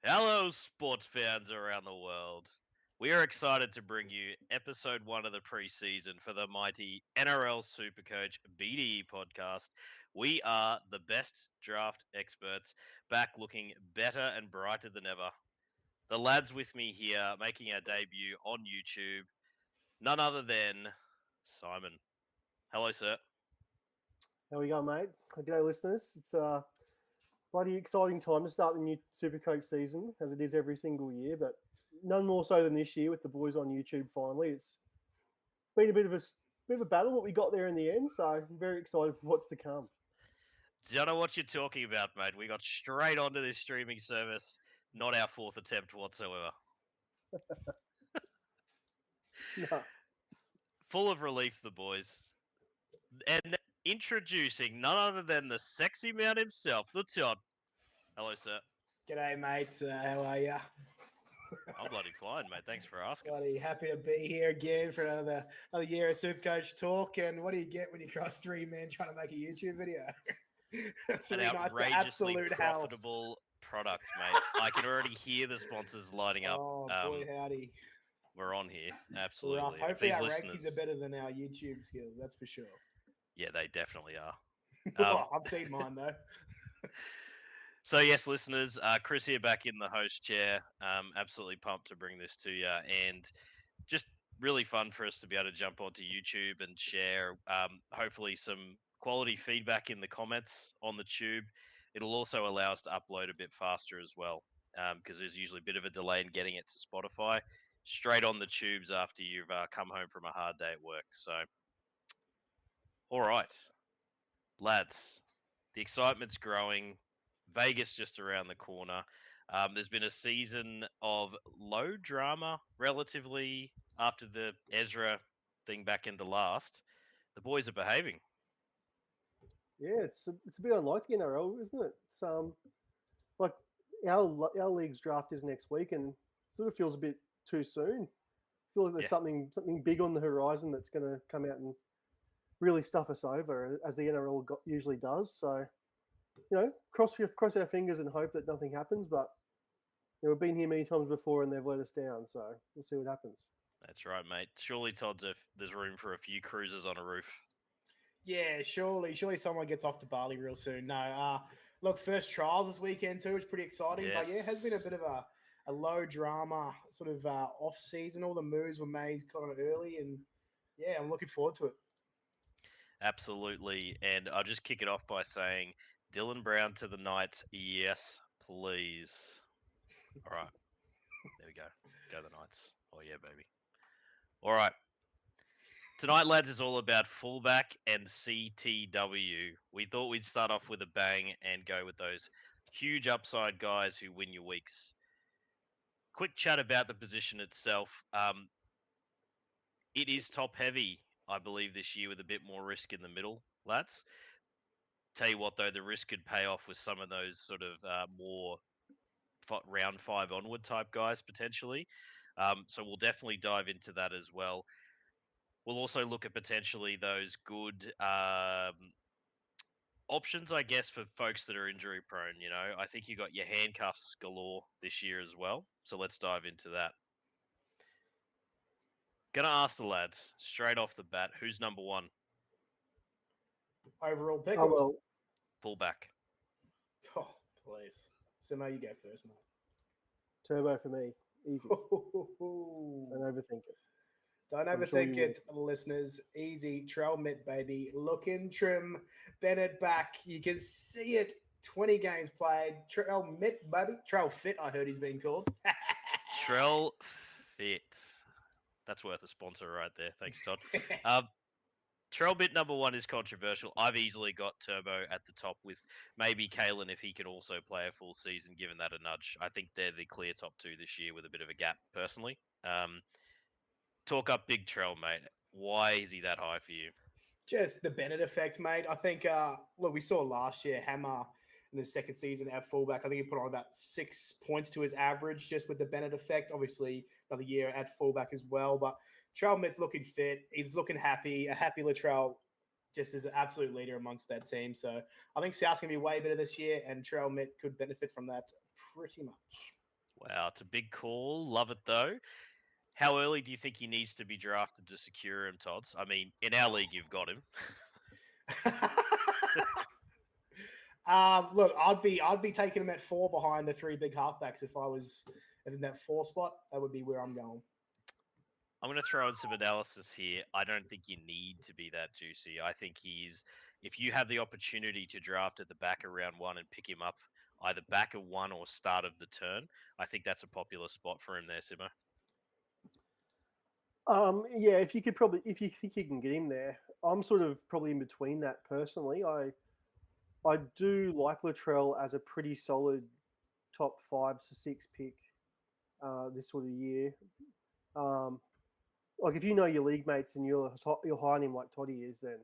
Hello, sports fans around the world. We are excited to bring you episode 1 of the preseason for the mighty NRL Supercoach BDE podcast. We are the best draft experts, back looking better and brighter than ever. The lads with me here making our debut on YouTube, none other than Simon. Hello, sir. How we go, mate? G'day, listeners. It's a bloody exciting time to start the new Supercoach season, as it is every single year, but none more so than this year with the boys on YouTube finally. It's been a bit of a battle, but we got there in the end, so I'm very excited for what's to come. Do you know what you're talking about, mate? We got straight onto this streaming service, not our fourth attempt whatsoever. No. Full of relief, the boys. And introducing none other than the sexy man himself, the Todd. Hello, sir. G'day, mates. How are you? I'm bloody fine, mate. Thanks for asking. Bloody happy to be here again for another year of Supercoach talk. And what do you get when you cross three men trying to make a YouTube video? An outrageously profitable product, mate. I can already hear the sponsors lighting up. Oh, boy, howdy. We're on here. Absolutely. Hopefully our rankings are better than our YouTube skills. That's for sure. Yeah, they definitely are. I've seen mine, though. So, yes, listeners, Chris here back in the host chair. Absolutely pumped to bring this to you. And just really fun for us to be able to jump onto YouTube and share hopefully some quality feedback in the comments on the tube. It'll also allow us to upload a bit faster as well, because there's usually a bit of a delay in getting it to Spotify. Straight on the tubes after you've come home from a hard day at work. So, all right, lads, the excitement's growing. Vegas just around the corner. There's been a season of low drama, relatively, after the Ezra thing back in the last. The boys are behaving. Yeah, it's a bit unlike the NRL, isn't it? It's like our league's draft is next week, and it sort of feels a bit too soon. I feel like there's something big on the horizon that's going to come out and really stuff us over, as the NRL usually does. So, cross our fingers and hope that nothing happens. But we've been here many times before, and they've let us down. So we'll see what happens. That's right, mate. Surely, Todd, there's room for a few cruises on a roof. Yeah, surely someone gets off to Bali real soon. No, look, first trials this weekend too, which is pretty exciting. Yes. But yeah, it has been a bit of a low drama sort of off season. All the moves were made kind of early, and yeah, I'm looking forward to it. Absolutely, and I'll just kick it off by saying, Dylan Brown to the Knights, yes, please. All right, there we go. Go the Knights. Oh yeah, baby. All right. Tonight, lads, is all about fullback and CTW. We thought we'd start off with a bang and go with those huge upside guys who win your weeks. Quick chat about the position itself. It is top heavy, I believe, this year with a bit more risk in the middle, lads. Tell you what, though, the risk could pay off with some of those sort of more round 5 onward type guys potentially. So we'll definitely dive into that as well. We'll also look at potentially those good options, I guess, for folks that are injury prone. I think you got your handcuffs galore this year as well. So let's dive into that. Gonna ask the lads straight off the bat, who's number 1? Overall pick. Oh, well. Fullback. Oh, please. So now you go first, mate. Turbo for me. Easy. Don't overthink it. Don't overthink it, listeners. Easy. Trail Mitt, baby. Looking trim. Bennett back. You can see it. 20 games played. Trail Mitt, baby. Trail Fit, I heard he's being called. Trail Fit. That's worth a sponsor right there. Thanks, Todd. Trail Bit number 1 is controversial. I've easily got Turbo at the top with maybe Kalen if he can also play a full season, given that a nudge. I think they're the clear top 2 this year with a bit of a gap, personally. Talk up Big Trail, mate. Why is he that high for you? Just the Bennett effect, mate. I think, we saw last year, Hammer in the second season at fullback. I think he put on about 6 points to his average just with the Bennett effect. Obviously, another year at fullback as well. But Trail Mitt's looking fit. He's looking happy. A happy Latrell just is an absolute leader amongst that team. So I think South's going to be way better this year, and Trail Mitt could benefit from that pretty much. Wow, it's a big call. Love it though. How early do you think he needs to be drafted to secure him, Tots? I mean, in our league, you've got him. Look, I'd be taking him at 4 behind the 3 big halfbacks if I was in that 4 spot. That would be where I'm going. I'm going to throw in some analysis here. I don't think you need to be that juicy. I think if you have the opportunity to draft at the back of round 1 and pick him up either back of 1 or start of the turn, I think that's a popular spot for him there, Simo. Yeah, if you think you can get him there, I'm sort of probably in between that personally. I do like Latrell as a pretty solid top 5 to 6 pick this sort of year. Like if you know your league mates and you're high on him like Toddy is, then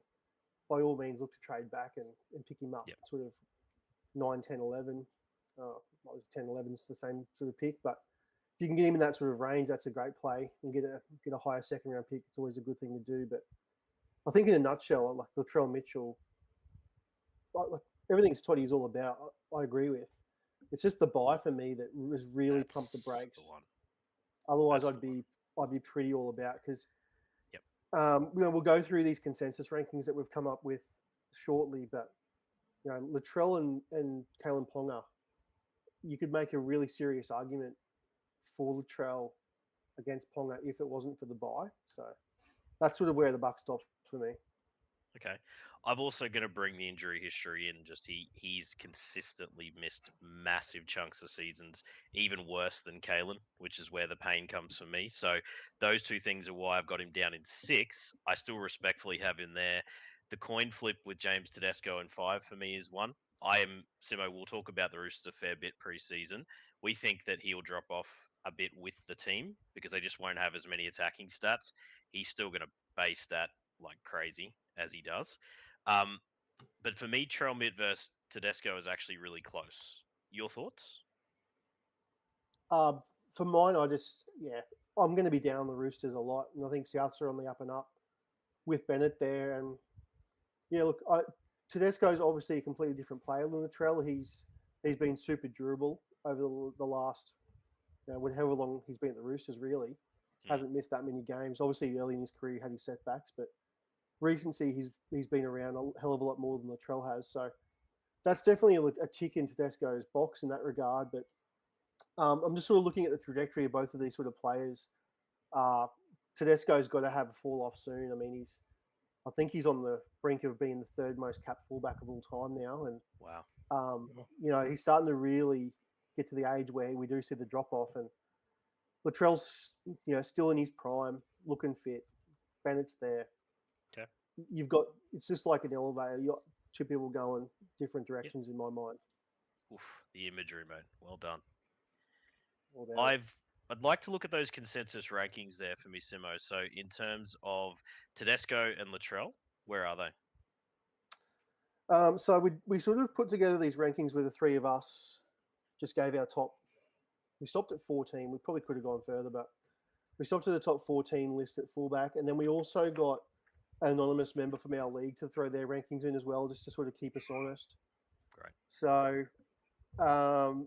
by all means look to trade back and pick him up. Yep. Sort of 9, 10, 11. 10, 11 is the same sort of pick, but if you can get him in that sort of range, that's a great play. And get a higher second round pick, it's always a good thing to do. But I think in a nutshell, like Latrell Mitchell, like everything Toddy's all about, I agree with. It's just the buy for me that has really pumped the brakes. Otherwise, I'd be pretty all about because we'll go through these consensus rankings that we've come up with shortly. But Latrell and Kalen Ponga, you could make a really serious argument for Latrell against Ponga if it wasn't for the buy. So that's sort of where the buck stops for me. Okay. I'm also going to bring the injury history in. Just he's consistently missed massive chunks of seasons, even worse than Kalen, which is where the pain comes for me. So those two things are why I've got him down in 6. I still respectfully have him there. The coin flip with James Tedesco in 5 for me is 1. Simo, we'll talk about the Roosters a fair bit preseason. We think that he'll drop off a bit with the team because they just won't have as many attacking stats. He's still going to base stat like crazy as he does. But for me, Trell Mitt versus Tedesco is actually really close. Your thoughts? For mine, I'm going to be down the Roosters a lot, and I think Souths are on the up and up with Bennett there. And look, Tedesco's obviously a completely different player than Latrell. He's been super durable over the last, however long he's been at the Roosters. Really, hasn't missed that many games. Obviously, early in his career, he had his setbacks, but recency, he's been around a hell of a lot more than Latrell has. So that's definitely a tick in Tedesco's box in that regard. But I'm just sort of looking at the trajectory of both of these sort of players. Tedesco's got to have a fall off soon. I mean, I think he's on the brink of being the 3rd most capped fullback of all time now. And wow, he's starting to really get to the age where we do see the drop off. And Latrell's still in his prime, looking fit. Bennett's there. Okay. It's just like an elevator. You got 2 people going different directions in my mind. Oof, the imagery, mate. Well done. Well I'd like to look at those consensus rankings there for me, Simo. So in terms of Tedesco and Latrell, where are they? So we sort of put together these rankings where the 3 of us just gave our top. We stopped at 14. We probably could have gone further, but we stopped at the top 14 list at fullback, and then we also got an anonymous member from our league to throw their rankings in as well, just to sort of keep us honest. Great. So,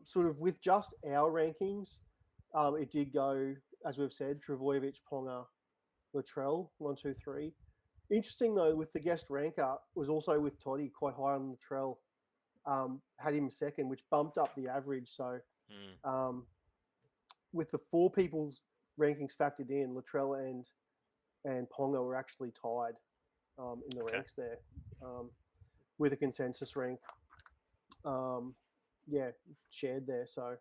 sort of with just our rankings, it did go, as we've said, Travojevic, Ponga, Latrell, 1, 2, 3. Interesting though, with the guest ranker was also with Toddy, quite high on Latrell. Had him 2nd, which bumped up the average. So, with the 4 people's rankings factored in, Latrell and Ponga were actually tied in the ranks there with a consensus rank. Shared there. So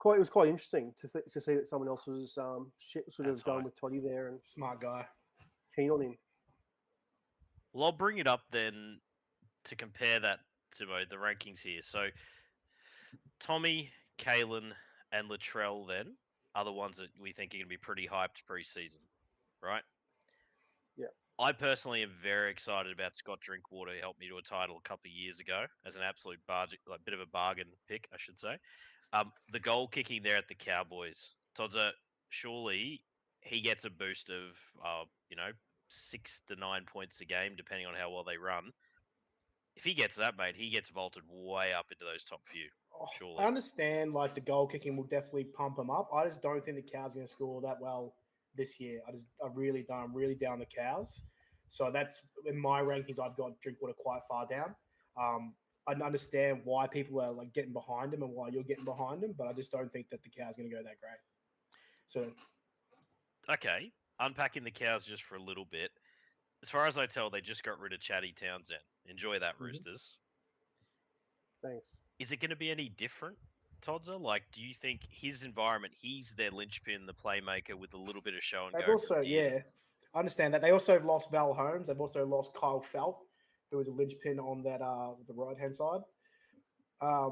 it was quite interesting to see that someone else was sort of going with Toddy there and smart guy, keen on him. Well, I'll bring it up then to compare that to the rankings here. So Tommy, Kalen, and Latrell then are the ones that we think are going to be pretty hyped preseason, right? Yeah. I personally am very excited about Scott Drinkwater, who helped me to a title a couple of years ago as an absolute bit of a bargain pick, I should say. The goal kicking there at the Cowboys, Todza, surely he gets a boost of 6 to 9 points a game, depending on how well they run. if he gets that, mate, he gets vaulted way up into those top few. Surely. I understand, like, the goal kicking will definitely pump him up. I just don't think the Cows are going to score that well this year. I really don't. I'm really down the Cows. So that's in my rankings. I've got Drinkwater quite far down. I understand why people are like getting behind him and why you're getting behind him, but I just don't think that the Cows are going to go that great. So, okay, unpacking the Cows just for a little bit. As far as I tell, they just got rid of Chatty Townsend. Enjoy that, Roosters. Thanks. Is it going to be any different, Todzer? Like, do you think his environment, he's their linchpin, the playmaker with a little bit of show and they've go? also, I understand that. They also have lost Val Holmes. They've also lost Kyle Felt, who was a linchpin on that the right hand side. I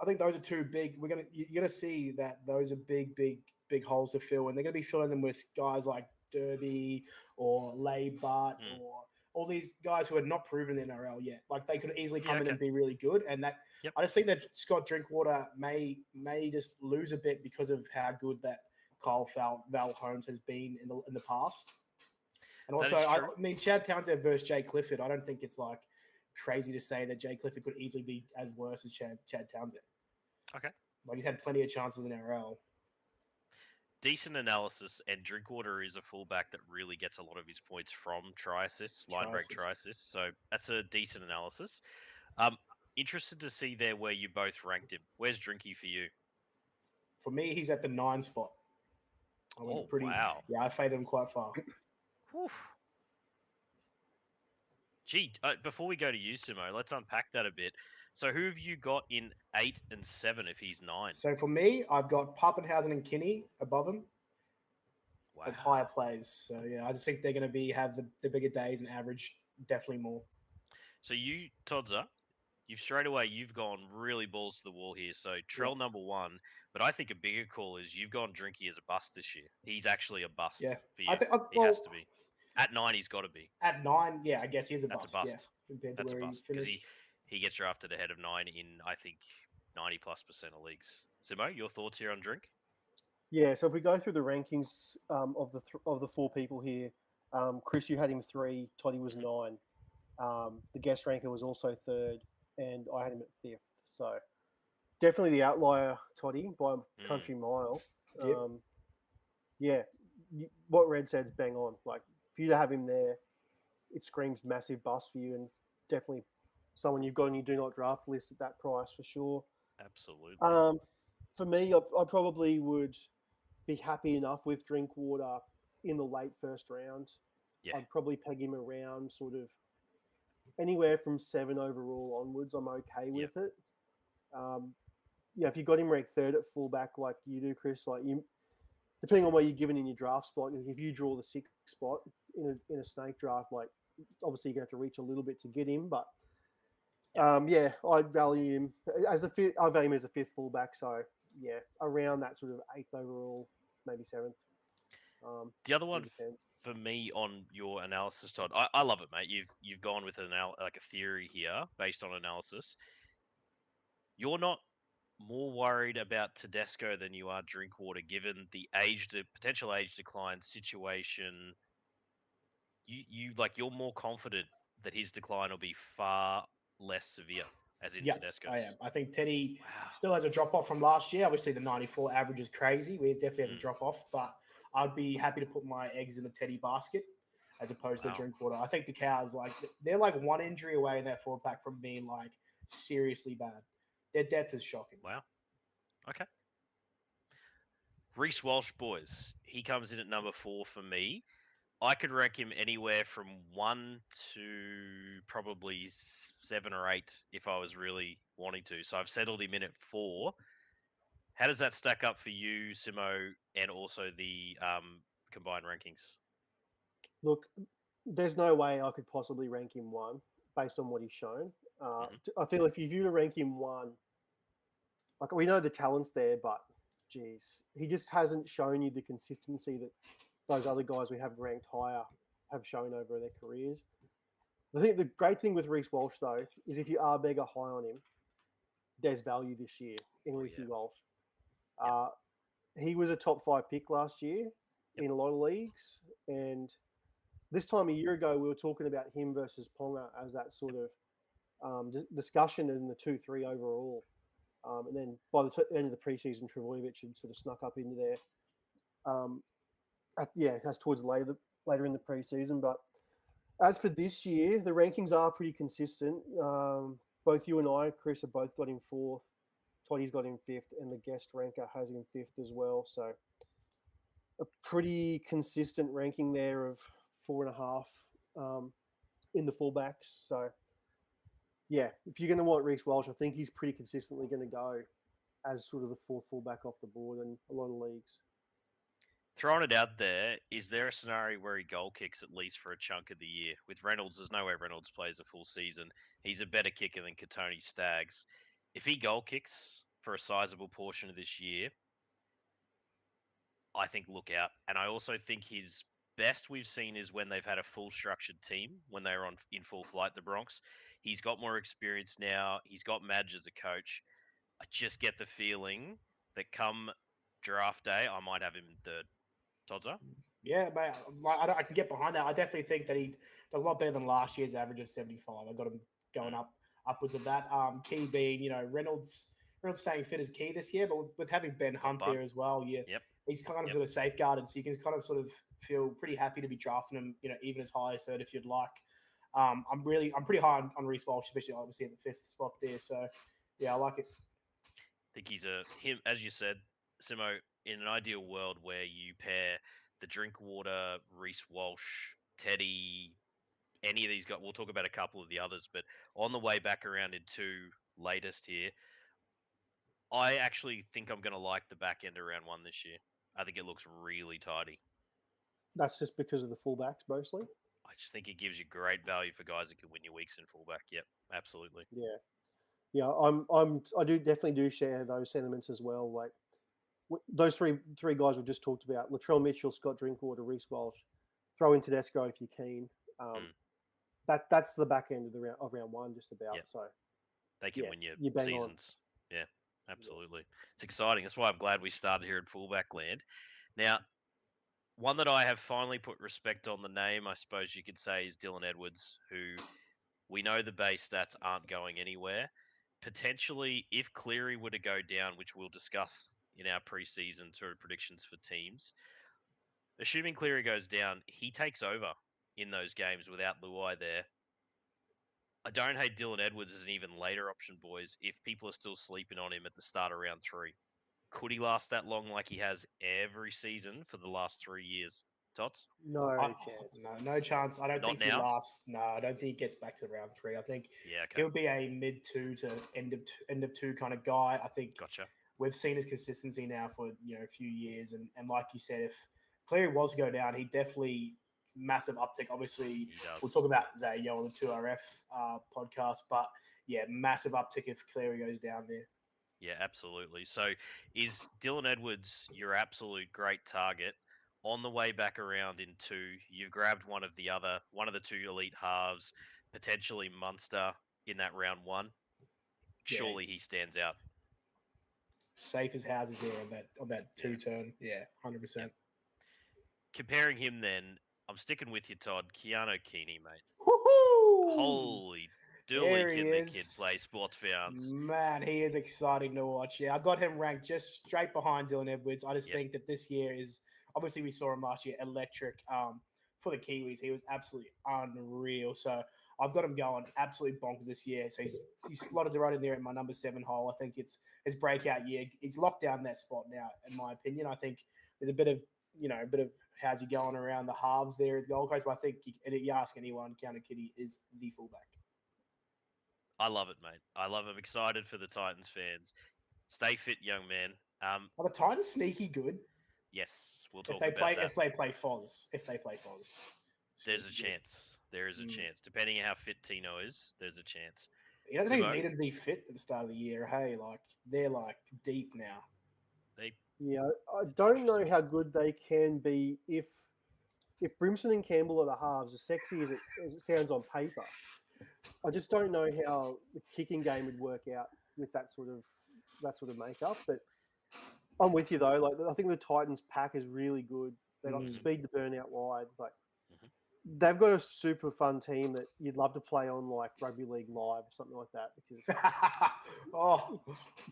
think those are two big. You're gonna see that those are big holes to fill, and they're gonna be filling them with guys like Derby or Laybart or all these guys who are not proven in the NRL yet. Like they could easily come in and be really good, and that I just think that Scott Drinkwater may just lose a bit because of how good that Kyle Val Holmes has been in the past. And also, I mean, Chad Townsend versus Jay Clifford. I don't think it's like crazy to say that Jay Clifford could easily be as worse as Chad Townsend. Okay. Like he's had plenty of chances in the NRL. Decent analysis, and Drinkwater is a fullback that really gets a lot of his points from try assists, line break try assists. So that's a decent analysis. Interested to see there where you both ranked him. Where's Drinky for you? For me, he's at the 9 spot. Wow. Yeah, I faded him quite far. Gee, before we go to you, Simo, let's unpack that a bit. So who have you got in 8 and 7 if he's 9? So for me, I've got Pappenhausen and Kinney above him as higher plays. So yeah, I just think they're going to have the bigger days and average definitely more. So you, Todzer, you've gone really balls to the wall here. So Trell number 1, but I think a bigger call is you've gone Drinky as a bust this year. He's actually a bust for you. He has to be. At 9, he's got to be. At 9, yeah, I guess he's a bust. That's a bust. Yeah, compared to That's where a bust because he gets drafted ahead of 9 in I think 90+% of leagues. Simo, your thoughts here on Drink? Yeah, so if we go through the rankings of the 4 people here, Chris, you had him 3, Toddy was 9. The guest ranker was also 3rd, and I had him at 5th. So definitely the outlier, Toddy, by a country mile. What Red said is bang on. Like, for you to have him there, it screams massive bust for you, and definitely someone you've got on your do not draft list at that price for sure. Absolutely. For me, I probably would be happy enough with Drinkwater in the late first round. Yeah. I'd probably peg him around sort of anywhere from 7 overall onwards. I'm okay with it. If you got him ranked 3rd at fullback like you do, Chris, like you, depending on where you're given in your draft spot, if you draw the 6th spot in a snake draft, like obviously you're going to have to reach a little bit to get him, but I'd value him as I value him as a 5th fullback. So yeah, around that sort of 8th overall, maybe 7th. The other one for me on your analysis, Todd, I love it, mate. You've gone with a theory here based on analysis. You're not more worried about Tedesco than you are Drinkwater, given the potential age decline situation. You're more confident that his decline will be far less severe, as in Tedesco's. I am. I think Teddy still has a drop off from last year. Obviously, the 94 average is crazy. We definitely has a drop off, but I'd be happy to put my eggs in the Teddy basket as opposed to Drinkwater. I think the Cows, they're like one injury away in that forward pack from being like seriously bad. Their depth is shocking. Wow. Okay. Reece Walsh, boys. He comes in at number 4 for me. I could rank him anywhere from 1 to probably 7 or 8 if I was really wanting to. So I've settled him in at 4. How does that stack up for you, Simo, and also the combined rankings? Look, there's no way I could possibly rank him 1 based on what he's shown. I feel if you were to rank him 1, like we know the talent's there, but geez, he just hasn't shown you the consistency that those other guys we have ranked higher have shown over their careers. I think the great thing with Reece Walsh, though, is if you are mega high on him, there's value this year in Reece Walsh. He was a top 5 pick last year in a lot of leagues, and this time a year ago we were talking about him versus Ponga as that sort of discussion in the 2-3 overall. And then by the end of the preseason, Travojevic had sort of snuck up into there. That's towards later in the preseason. But as for this year, the rankings are pretty consistent. Both you and I, Chris, have both got him 4th. Toddy's got him 5th, and the guest ranker has him 5th as well. So a pretty consistent ranking there of 4.5 in the fullbacks. So yeah, if you're going to want Reece Walsh, I think he's pretty consistently going to go as sort of the 4th fullback off the board in a lot of leagues. Throwing it out there, is there a scenario where he goal kicks at least for a chunk of the year? With Reynolds, there's no way Reynolds plays a full season. He's a better kicker than Katoni Staggs. If he goal kicks for a sizable portion of this year, I think look out. And I also think his best we've seen is when they've had a full structured team, when they were in full flight, the Bronx. He's got more experience now. He's got Madge as a coach. I just get the feeling that come draft day, I might have him in 3rd. Todzer? Yeah, mate, I can get behind that. I definitely think that he does a lot better than last year's average of 75. I got him going upwards of that. Key being, Reynolds staying fit is key this year, but with having Ben Hunt there as well, he's kind of sort of safeguarded, so you can kind of sort of feel pretty happy to be drafting him, even as high as 3rd if you'd like. I'm pretty high on Reece Walsh, especially obviously at the 5th spot there. So yeah, I like it. I think he's him, as you said, Simo, in an ideal world where you pair the Drinkwater, Reece Walsh, Teddy, any of these guys, we'll talk about a couple of the others, but on the way back around in 2 latest here, I actually think I'm going to like the back end of round 1 this year. I think it looks really tidy. That's just because of the fullbacks mostly? I just think it gives you great value for guys that can win your weeks in fullback. Yep, absolutely. Yeah, I definitely do share those sentiments as well. Like those three guys we've just talked about: Latrell Mitchell, Scott Drinkwater, Reece Walsh. Throw in Tedesco if you're keen. That's the back end of round 1, just about. Yep. So they can win your seasons. On. Yeah, absolutely. It's exciting. That's why I'm glad we started here in fullback land. Now, one that I have finally put respect on the name, I suppose you could say, is Dylan Edwards, who we know the base stats aren't going anywhere. Potentially, if Cleary were to go down, which we'll discuss in our preseason sort of predictions for teams, assuming Cleary goes down, he takes over in those games without Luai there. I don't hate Dylan Edwards as an even later option, boys, if people are still sleeping on him at the start of round 3. Could he last that long like he has every season for the last 3 years? Tots? No chance. No chance. I don't think he lasts. No, I don't think he gets back to round 3. I think he'll be a mid-2 to end of 2 kind of guy. I think we've seen his consistency now for a few years, and like you said, if Cleary was to go down, he definitely massive uptick. Obviously, we'll talk about that on the 2RF podcast, but yeah, massive uptick if Cleary goes down there. Yeah, absolutely. So is Dylan Edwards your absolute great target? On the way back around in 2, you've grabbed one of the 2 elite halves, potentially Munster in that round 1. Surely he stands out. Safe as houses there on that 2 turn. Yeah, 100%. Yep. Comparing him then, I'm sticking with you, Todd. Keanu Keeney, mate. Woo-hoo! Holy dooly, can the kid play SPORTSFANS? Man, he is exciting to watch. Yeah, I've got him ranked just straight behind Dylan Edwards. I just think that this year is, obviously we saw him last year, electric for the Kiwis. He was absolutely unreal. So I've got him going absolutely bonkers this year. So he's slotted right in there in my number 7 hole. I think it's his breakout year. He's locked down that spot now, in my opinion. I think there's a bit of how's he going around the halves there at Gold Coast. But I think you ask anyone, Keanu Kitty is the fullback. I love it, mate. I love it. I'm excited for the Titans fans. Stay fit, young man. Are the Titans sneaky good? Yes, we'll talk about that. If they play Foz. There's a chance. There is a chance. Depending on how fit Tino is, there's a chance. He doesn't even need to be fit at the start of the year. Hey, they're deep now. Yeah, I don't know how good they can be if Brimson and Campbell are the halves, as sexy as it sounds on paper. I just don't know how the kicking game would work out with that sort of makeup. But I'm with you though. I think the Titans pack is really good. They got speed to burn out wide. they've got a super fun team that you'd love to play on like Rugby League Live or something like that. Because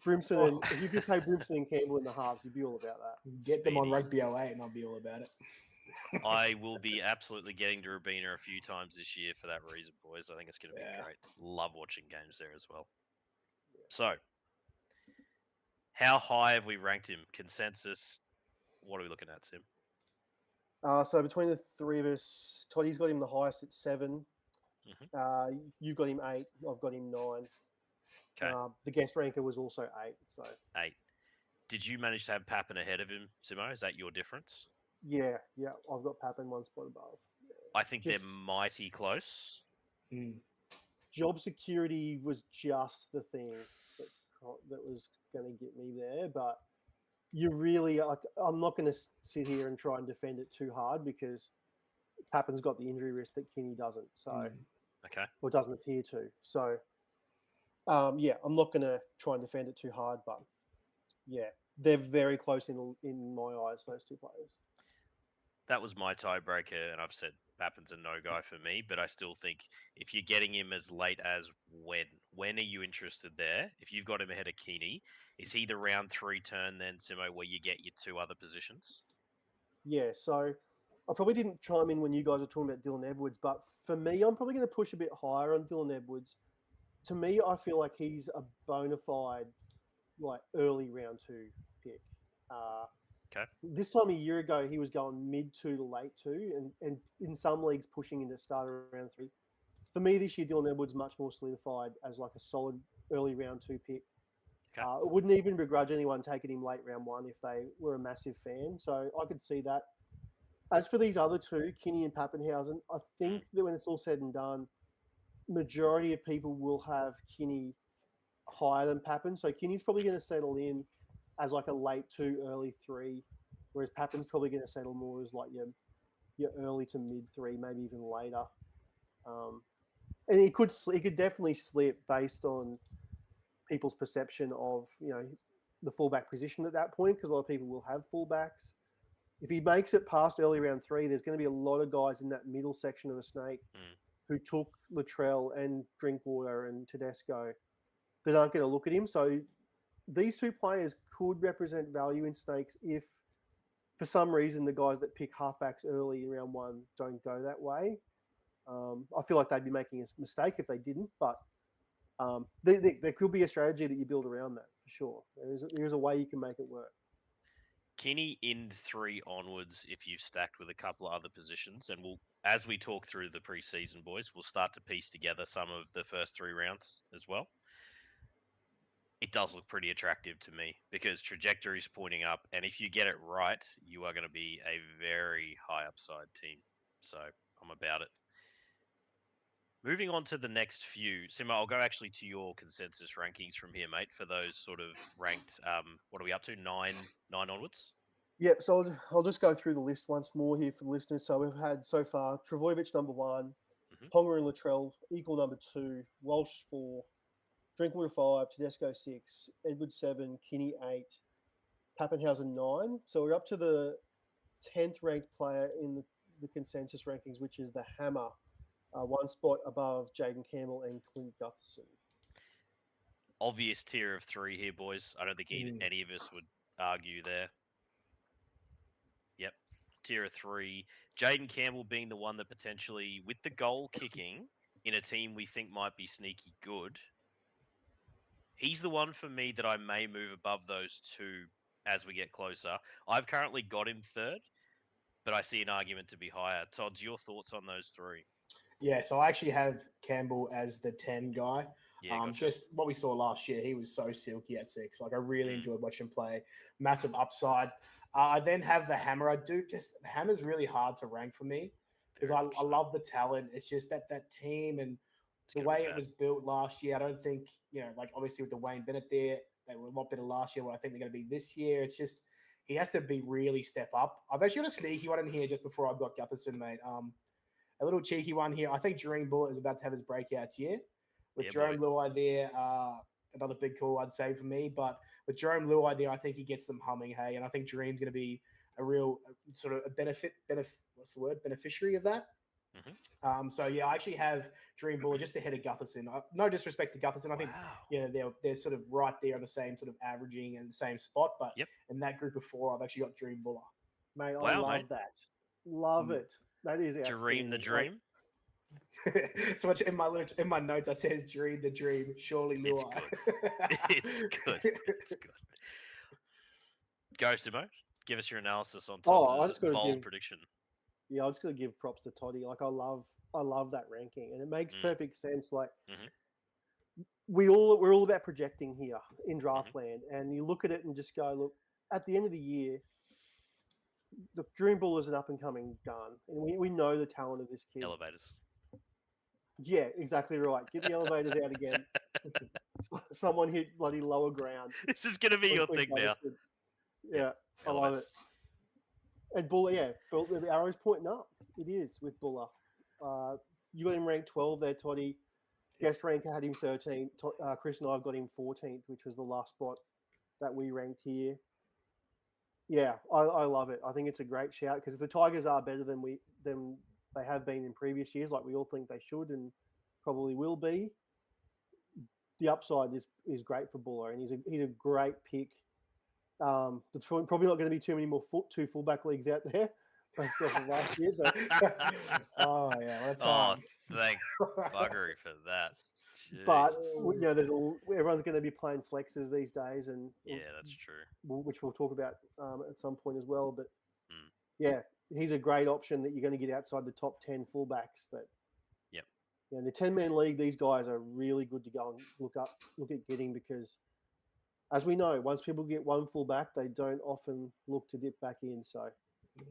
Brimson, and if you could play Brimson and Campbell in the halves, you'd be all about that. Get them on Rugby 08 and I'll be all about it. I will be absolutely getting to Rabina a few times this year for that reason, boys. I think it's going to be great. Love watching games there as well. So, how high have we ranked him? Consensus, what are we looking at, Sim? So between the three of us, Toddy's got him the highest at 7. Mm-hmm. You've got him 8. I've got him 9. Okay. The guest ranker was also 8. So 8. Did you manage to have Pappen ahead of him, Simo? Is that your difference? Yeah. I've got Pappen 1 spot above. I think they're mighty close. Job security was just the thing that was going to get me there, but you really like. I'm not going to sit here and try and defend it too hard because Pappen's got the injury risk that Kinney doesn't. So, okay, or doesn't appear to. So, yeah, I'm not going to try and defend it too hard, but yeah, they're very close in my eyes. Those two players. That was my tiebreaker, and I've said Pappen's a no guy for me, but I still think if you're getting him as late as when are you interested there? If you've got him ahead of Keeney, is he the round 3 turn then, Simo, where you get your 2 other positions? Yeah, so I probably didn't chime in when you guys were talking about Dylan Edwards, but for me, I'm probably going to push a bit higher on Dylan Edwards. To me, I feel like he's a bona fide, like early round 2 pick. Okay. This time a year ago, he was going mid 2 to late 2, and in some leagues pushing into starter round 3. For me, this year, Dylan Edwards much more solidified as like a solid early round 2 pick. Okay. I wouldn't even begrudge anyone taking him late round 1 if they were a massive fan. So I could see that. As for these other two, Kinney and Pappenhausen, I think that when it's all said and done, majority of people will have Kinney higher than Pappen. So Kinney's probably going to settle in as like a late 2, early 3, whereas Pappen's probably going to settle more as like your early to mid 3, maybe even later. And he could definitely slip based on people's perception of the fullback position at that point, because a lot of people will have fullbacks. If he makes it past early round 3, there's going to be a lot of guys in that middle section of the snake who took Latrell and Drinkwater and Tedesco that aren't going to look at him. So these two players could represent value in snakes if, for some reason, the guys that pick halfbacks early in round 1 don't go that way. I feel like they'd be making a mistake if they didn't, but there could be a strategy that you build around that for sure. There is a way you can make it work. Kinney in 3 onwards if you've stacked with a couple of other positions, and as we talk through the preseason, boys, we'll start to piece together some of the first 3 rounds as well. It does look pretty attractive to me because trajectory is pointing up, and if you get it right, you are going to be a very high upside team. So I'm about it. Moving on to the next few. Simo, I'll go actually to your consensus rankings from here, mate, for those sort of ranked, what are we up to, 9 onwards? Yep, so I'll just go through the list once more here for the listeners. So we've had so far Travojevic number 1, Ponga and Latrell equal number 2, Walsh 4, Drinkwater 5, Tedesco 6, Edwards 7, Kinney 8, Pappenhausen 9. So we're up to the 10th ranked player in the consensus rankings, which is the Hammer, 1 spot above Jaden Campbell and Clint Gutherson. Obvious tier of 3 here, boys. I don't think any of us would argue there. Yep, tier of 3. Jaden Campbell being the one that potentially, with the goal kicking in a team we think might be sneaky good, he's the one for me that I may move above those 2 as we get closer. I've currently got him 3rd, but I see an argument to be higher. Todd, your thoughts on those 3? Yeah, so I actually have Campbell as the 10 guy. Yeah, gotcha. Just what we saw last year, he was so silky at 6. Like I really enjoyed watching him play. Massive upside. I then have the Hammer. The Hammer's really hard to rank for me because I love the talent. It's just that team and the way it was built last year. I don't think, like obviously with the Wayne Bennett there, they were a lot better last year. What I think they're going to be this year. It's just he has to be really step up. I've actually got a sneaky one in here just before I've got Gutherson, mate. A little cheeky one here. I think Dream Bullet is about to have his breakout year. With Jerome Luai there, another big call, I'd say, for me. But with Jerome Luai there, I think he gets them humming, hey? And I think Dream's going to be a real sort of a beneficiary of that. So yeah, I actually have Dream Buller just ahead of Gutherson. No disrespect to Gutherson, I think they're sort of right there on the same sort of averaging and the same spot. But in that group of 4, I've actually got Dream Buller. Mate, I love that. Love it. That is Dream the dream. So much in my notes, I said dream the dream. Surely Lure. It's good. It's good. Go, Simo. Give us your analysis on Todd's bold prediction. Yeah, I just got to give props to Toddy. Like I love that ranking, and it makes perfect sense. Like we're all about projecting here in Draftland, and you look at it and just go, look, at the end of the year, the Dream Bull is an up and coming gun, and we know the talent of this kid. Elevators. Yeah, exactly right. Get the elevators out again. Someone hit bloody lower ground. This is going to be your thing now. Yeah, I love it. And Buller, the arrow's pointing up. It is with Buller. You got him ranked 12 there, Toddy. Guest ranker had him 13. Chris and I have got him 14th, which was the last spot that we ranked here. Yeah, I love it. I think it's a great shout because if the Tigers are better than they have been in previous years, like we all think they should and probably will be, the upside is great for Buller, and he's a great pick. There's probably not going to be too many more two fullback leagues out there based off of last year. But thank buggery for that. Jesus. But everyone's going to be playing flexes these days, and that's true. Which we'll talk about at some point as well. But he's a great option that you're going to get outside the top 10 fullbacks. That in the 10-man league, these guys are really good to go and look at getting because. As we know, once people get one fullback, they don't often look to dip back in. So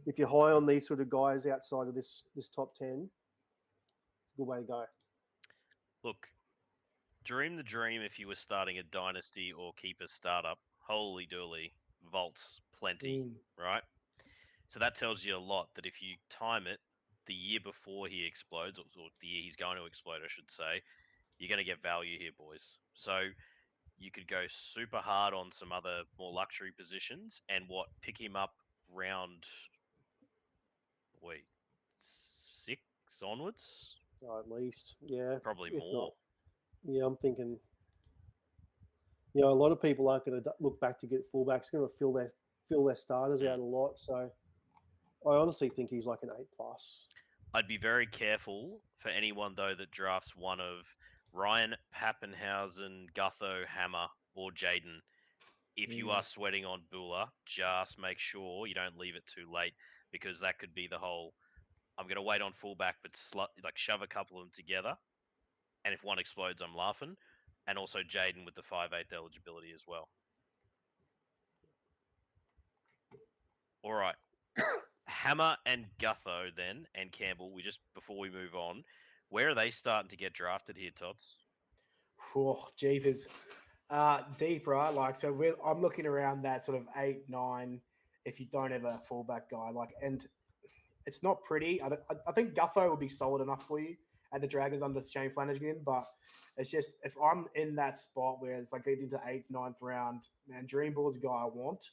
if you're high on these sort of guys outside of this top 10, it's a good way to go. Look, dream the dream if you were starting a dynasty or keeper startup. Holy dooly, vaults plenty, right? So that tells you a lot that if you time it the year before he explodes, or the year he's going to explode, I should say, you're going to get value here, boys. So you could go super hard on some other more luxury positions and pick him up round 6 onwards? At least, yeah. Probably if more. Not. Yeah, I'm thinking, a lot of people aren't going to look back to get fullbacks. Going to fill their starters out a lot. So I honestly think he's like an 8+. I'd be very careful for anyone, though, that drafts one of Ryan Pappenhausen, Gutho, Hammer, or Jaden. If you are sweating on Buller, just make sure you don't leave it too late because that could be the whole, I'm going to wait on fullback, but shove a couple of them together. And if one explodes, I'm laughing. And also Jaden with the 5/8 eligibility as well. All right. Hammer and Gutho then, and Campbell, before we move on, where are they starting to get drafted here, Tots? Oh, jeepers. Deep, right? I'm looking around that sort of 8, 9, if you don't have a fullback guy. And it's not pretty. I think Gutho will be solid enough for you at the Dragons under Shane Flanagan, but it's just, if I'm in that spot where it's getting into 8th, 9th round, man, Dream Ball's a guy I want.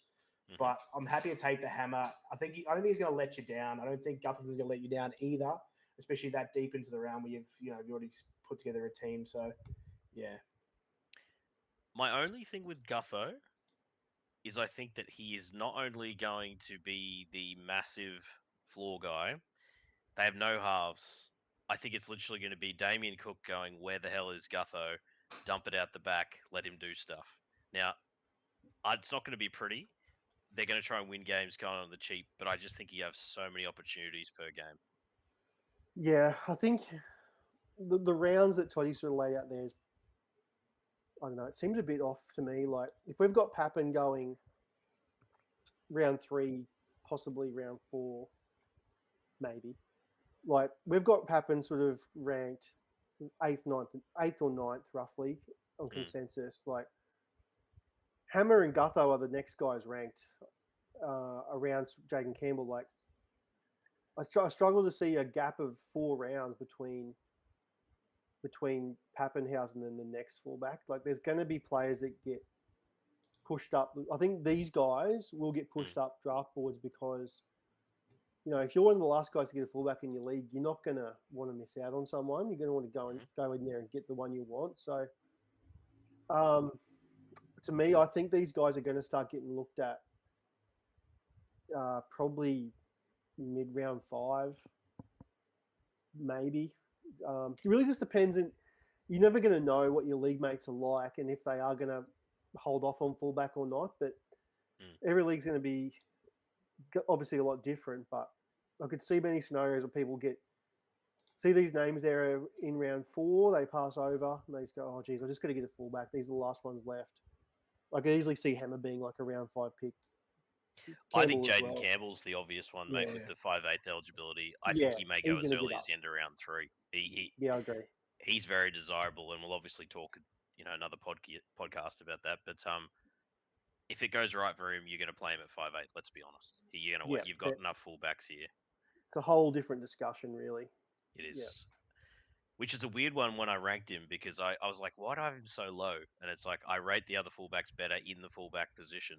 But I'm happy to take the Hammer. I don't think he's going to let you down. I don't think Gutho's going to let you down either, especially that deep into the round where you've already put together a team. So, yeah. My only thing with Gutho is I think that he is not only going to be the massive floor guy, they have no halves. I think it's literally going to be Damien Cook going, where the hell is Gutho? Dump it out the back, let him do stuff. Now, it's not going to be pretty. They're going to try and win games kind of on the cheap, but I just think you have so many opportunities per game. Yeah, I think the rounds that Toddy sort of laid out there is, I don't know, it seems a bit off to me. Like, if we've got Pappen going round 3, possibly round 4, maybe. Like, we've got Pappen sort of ranked 8th or 9th, roughly, on consensus. Like, Hammer and Gutho are the next guys ranked around Jaden Campbell. Like, I struggle to see a gap of 4 rounds between Pappenhausen and the next fullback. Like, there's going to be players that get pushed up. I think these guys will get pushed up draft boards because if you're one of the last guys to get a fullback in your league, you're not going to want to miss out on someone. You're going to want to go in there and get the one you want. So, to me, I think these guys are going to start getting looked at probably mid-round 5, maybe. It really just depends. You're never going to know what your league mates are like and if they are going to hold off on fullback or not. But every league's going to be obviously a lot different. But I could see many scenarios where people see these names there in round 4, they pass over, and they just go, oh, geez, I just got to get a fullback. These are the last ones left. I could easily see Hammer being like a round 5 pick. I think Jaden Campbell's the obvious one, mate, with the 5'8" eligibility. I think he may go as early as the end of round 3. Yeah, I agree. He's very desirable, and we'll obviously talk, another podcast about that. But if it goes right for him, you're going to play him at 5'8". Let's be honest. You've got enough fullbacks here. It's a whole different discussion, really. It is. Yeah. Which is a weird one when I ranked him, because I was like, why do I have him so low? And it's like, I rate the other fullbacks better in the fullback position.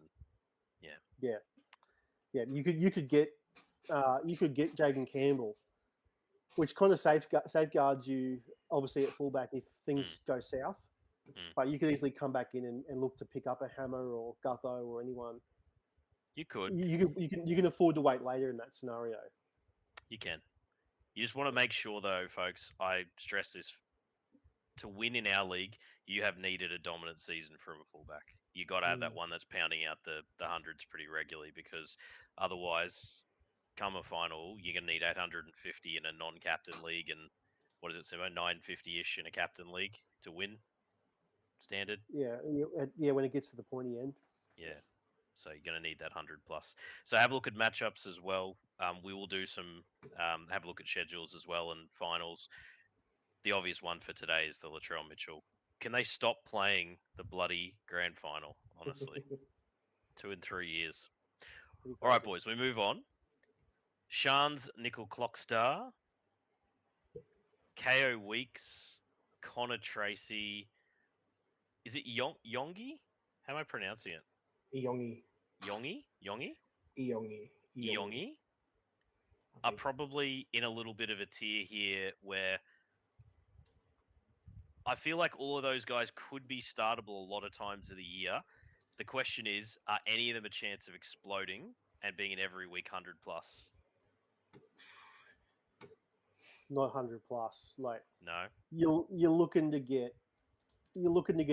Yeah. You could get Jaden Campbell, which kind of safeguards you obviously at fullback if things go south. But you could easily come back in and look to pick up a Hammer or Gutho or anyone. You could. You can afford to wait later in that scenario. You can. You just want to make sure, though, folks, I stress this, to win in our league, you have needed a dominant season from a fullback. You got to have that one that's pounding out the hundreds pretty regularly, because otherwise, come a final, you're going to need 850 in a non-captain league, and what is it, Simo? 950-ish in a captain league to win standard. Yeah, when it gets to the pointy end. Yeah. So you're going to need that 100 plus. So have a look at matchups as well. We will do some, have a look at schedules as well and finals. The obvious one for today is the Latrell Mitchell. Can they stop playing the bloody grand final, honestly? 2 and 3 years. All right, boys, we move on. Shan's Nickel Clockstar, KO Weeks, Connor Tracy. Is it Yongi? How am I pronouncing it? Yongi are probably in a little bit of a tier here where I feel like all of those guys could be startable a lot of times of the year. The question is, are any of them a chance of exploding and being an every week 100 plus? Not 100 plus. Like, no. You're looking to get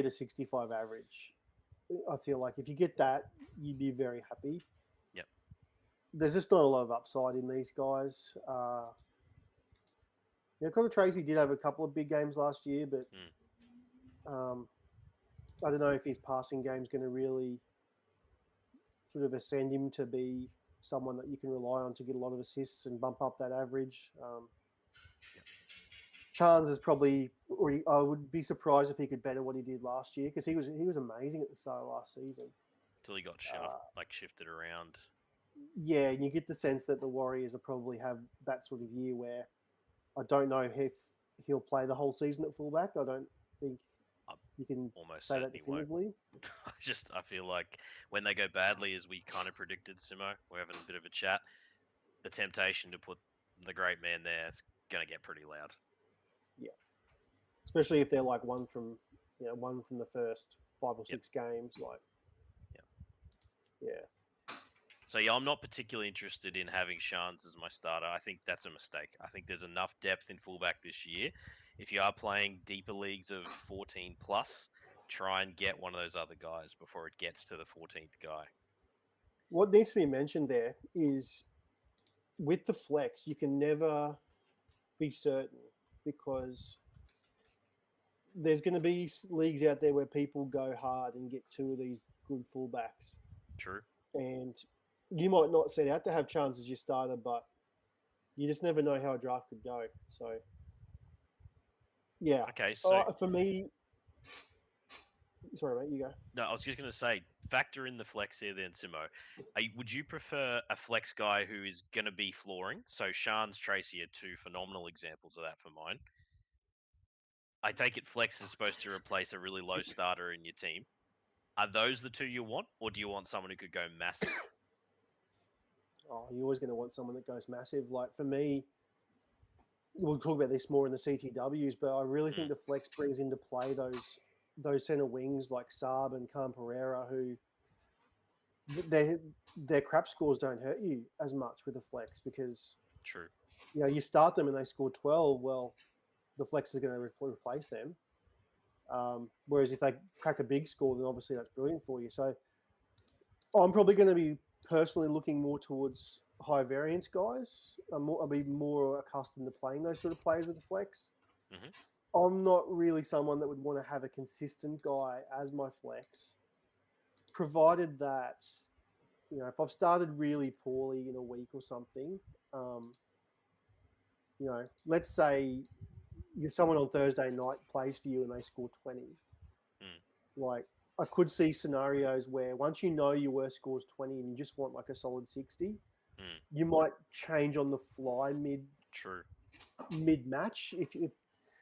a 65 average. I feel like if you get that, you'd be very happy. Yep. There's just not a lot of upside in these guys. Connor Tracy did have a couple of big games last year, but I don't know if his passing game's going to really sort of ascend him to be someone that you can rely on to get a lot of assists and bump up that average. Chance is probably, I would be surprised if he could better what he did last year, because he was amazing at the start of last season. Until he got shifted around. Yeah, and you get the sense that the Warriors will probably have that sort of year where I don't know if he'll play the whole season at fullback. I don't think you can almost say that definitively. I feel like when they go badly, as we kind of predicted, Simo, we're having a bit of a chat, the temptation to put the great man there, it's going to get pretty loud. Yeah, especially if they're like one from the first 5 or 6 games, like. Yeah. So yeah, I'm not particularly interested in having Shans as my starter. I think that's a mistake. I think there's enough depth in fullback this year. If you are playing deeper leagues of 14 plus, try and get one of those other guys before it gets to the 14th guy. What needs to be mentioned there is, with the flex, you can never be certain, because there's going to be leagues out there where people go hard and get 2 of these good fullbacks. True. And you might not set out to have Chance as your starter, but you just never know how a draft could go. So, yeah. Okay, so for me, sorry, mate, you go. No, I was just going to say, factor in the flex here then, Simo. Would you prefer a flex guy who is going to be flooring? So Shans, Tracy are 2 phenomenal examples of that for mine. I take it flex is supposed to replace a really low starter in your team. Are those the 2 you want, or do you want someone who could go massive? you're always going to want someone that goes massive. Like for me, we'll talk about this more in the CTWs, but I really think the flex brings into play those centre wings like Saab and Khan Pereira, who their crap scores don't hurt you as much with the flex because True. you start them and they score 12. Well, the flex is going to replace them. Whereas if they crack a big score, then obviously that's brilliant for you. So I'm probably going to be personally looking more towards high variance guys. I'll be more accustomed to playing those sort of players with the flex. Mm-hmm. I'm not really someone that would want to have a consistent guy as my flex, provided that, if I've started really poorly in a week or something, let's say someone on Thursday night plays for you and they score 20. Like, I could see scenarios where once your worst score's 20 and you just want like a solid 60, you might change on the fly mid-match. If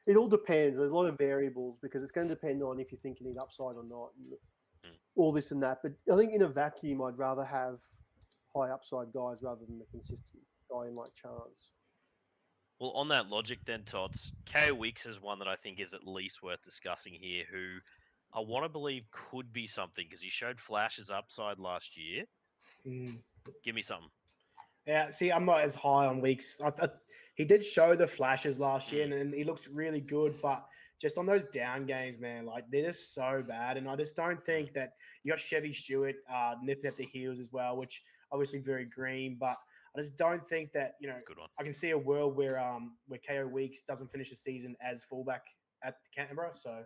it all depends. There's a lot of variables because it's going to depend on if you think you need upside or not, and all this and that. But I think in a vacuum, I'd rather have high upside guys rather than the consistent guy in like Chance. Well, on that logic then, Tots, KO Weeks is one that I think is at least worth discussing here, who I want to believe could be something because he showed flashes upside last year. Give me something. Yeah, see, I'm not as high on Weeks. He did show the flashes last year, and he looks really good, but just on those down games, man, like they're just so bad. And I just don't think that you got Chevy Stewart nipping at the heels as well, which obviously very green, but I just don't think that, Good one. I can see a world where KO Weeks doesn't finish the season as fullback at Canberra. So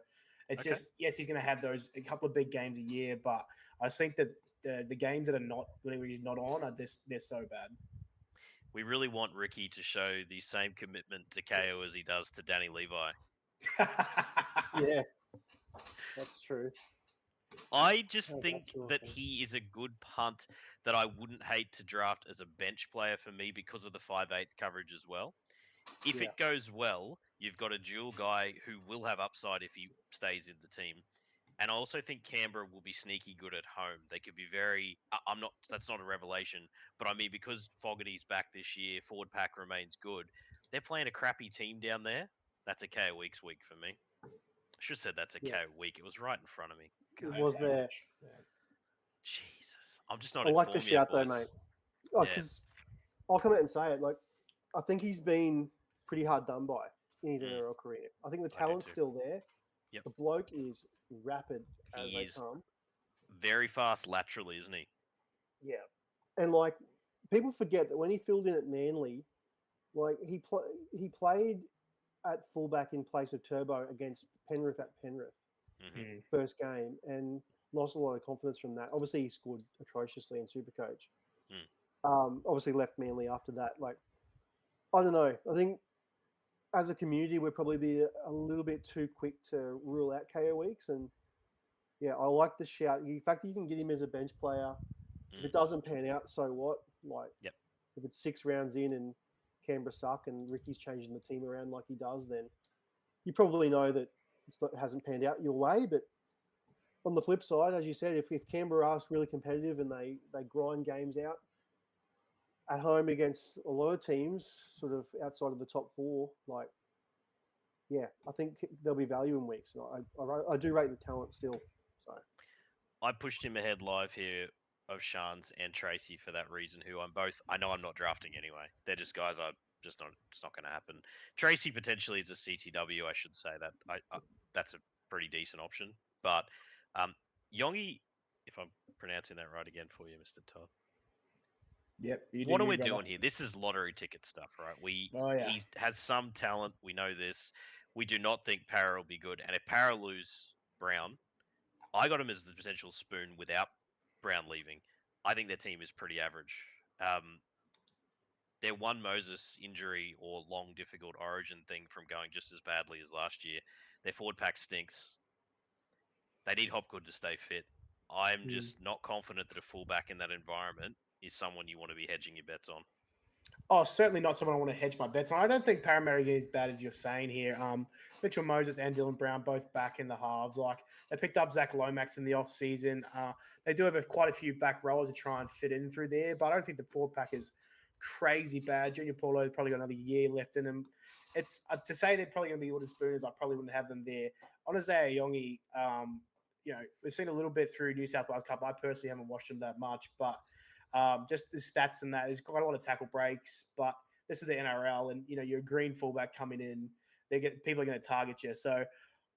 it's just, yes, he's going to have a couple of big games a year, but I just think that the games that are not, when he's not on, they're so bad. We really want Ricky to show the same commitment to KO as he does to Danny Levi. Yeah, that's true. I just think that he is a good punt that I wouldn't hate to draft as a bench player for me because of the 5'8" coverage as well. If it goes well, you've got a dual guy who will have upside if he stays in the team. And I also think Canberra will be sneaky good at home. They could be very. That's not a revelation, but I mean because Fogarty's back this year, forward pack remains good. They're playing a crappy team down there. That's a KO Weeks week for me. I should have said that's a KO week. It was right in front of me. God. It was there. Yeah. Jesus, I'm just not. I like the shout though, boys. mate. Because I'll come out and say it. Like, I think he's been pretty hard done by in his NRL career. I think the talent's still there. Yep. The bloke is rapid as they come. Very fast laterally, isn't he? Yeah. And like people forget that when he filled in at Manly, like he played at fullback in place of Turbo against Penrith at Penrith first game and lost a lot of confidence from that. Obviously, he scored atrociously in Supercoach. Obviously, left Manly after that. Like, I don't know. I think as a community, we'd probably be a little bit too quick to rule out KO Weeks. And yeah, I like the shout. The fact that you can get him as a bench player. If it doesn't pan out, so what? Like, if it's 6 rounds in and Canberra suck and Ricky's changing the team around like he does, then you probably know that it hasn't panned out your way. But on the flip side, as you said, if Canberra are really competitive and they grind games out at home against a lot of teams, sort of outside of the top 4, like, yeah, I think there'll be value in Weeks. I do rate the talent still. So I pushed him ahead live here of Shans and Tracy for that reason. I know I'm not drafting anyway. They're just guys it's not going to happen. Tracy potentially is a CTW. I should say that. That's a pretty decent option. But Yongi, if I'm pronouncing that right again for you, Mr. Todd. Yep. What are we doing here? This is lottery ticket stuff, right? He has some talent. We know this. We do not think Para will be good. And if Para lose Brown, I got him as the potential spoon without Brown leaving. I think their team is pretty average. Their one Moses injury or long, difficult origin thing from going just as badly as last year. Their forward pack stinks. They need Hopgood to stay fit. I'm just not confident that a fullback in that environment is someone you want to be hedging your bets on. Oh, certainly not someone I want to hedge my bets on. I don't think Parramatta is as bad as you're saying here. Mitchell Moses and Dylan Brown both back in the halves. Like they picked up Zach Lomax in the off season. They do have quite a few back rowers to try and fit in through there, but I don't think the forward pack is crazy bad. Junior Paulo's probably got another year left in him. It's to say they're probably going to be wooden spooners. I probably wouldn't have them there. On Isaiah Yongi, we've seen a little bit through New South Wales Cup. I personally haven't watched him that much, but just the stats and that, he's got a lot of tackle breaks, but this is the NRL, and you're a green fullback coming in. People are going to target you. So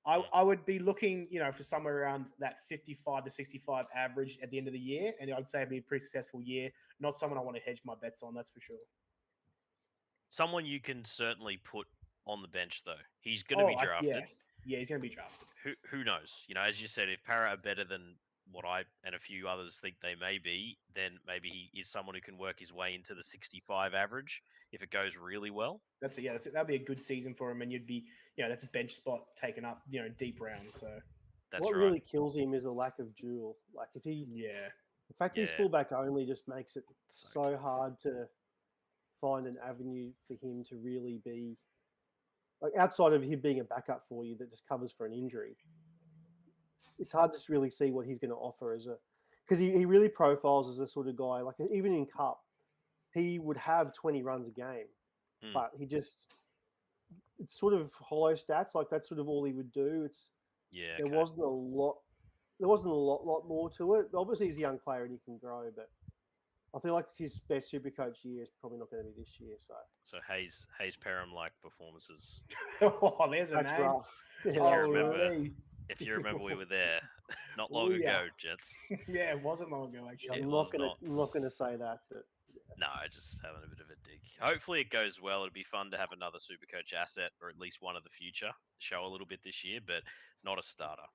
I would be looking, for somewhere around that 55 to 65 average at the end of the year, and I'd say it'd be a pretty successful year. Not someone I want to hedge my bets on, that's for sure. Someone you can certainly put on the bench, though. He's going to be drafted. Yeah, he's going to be drafted. Who knows? As you said, if Para are better than what I and a few others think they may be, then maybe he is someone who can work his way into the 65 average if it goes really well. That'd be a good season for him, and you'd be, that's a bench spot taken up, deep rounds. So what really kills him is a lack of duel. Like if he, the fact he's fullback only just makes it so hard to find an avenue for him to really be like outside of him being a backup for you that just covers for an injury. It's hard to really see what he's going to offer because he really profiles as a sort of guy, like even in Cup, he would have 20 runs a game, but it's sort of hollow stats. Like that's sort of all he would do. There wasn't a lot more to it. Obviously he's a young player and he can grow, but I feel like his best Supercoach year is probably not going to be this year. So Hayes Perham-like performances. Oh, there's a name. Rough. If you remember, we were there not long ago, gents. Yeah, it wasn't long ago, actually. I'm not going to say that, but no, just having a bit of a dig. Hopefully it goes well. It'd be fun to have another Supercoach asset, or at least one of the future, show a little bit this year, but not a starter.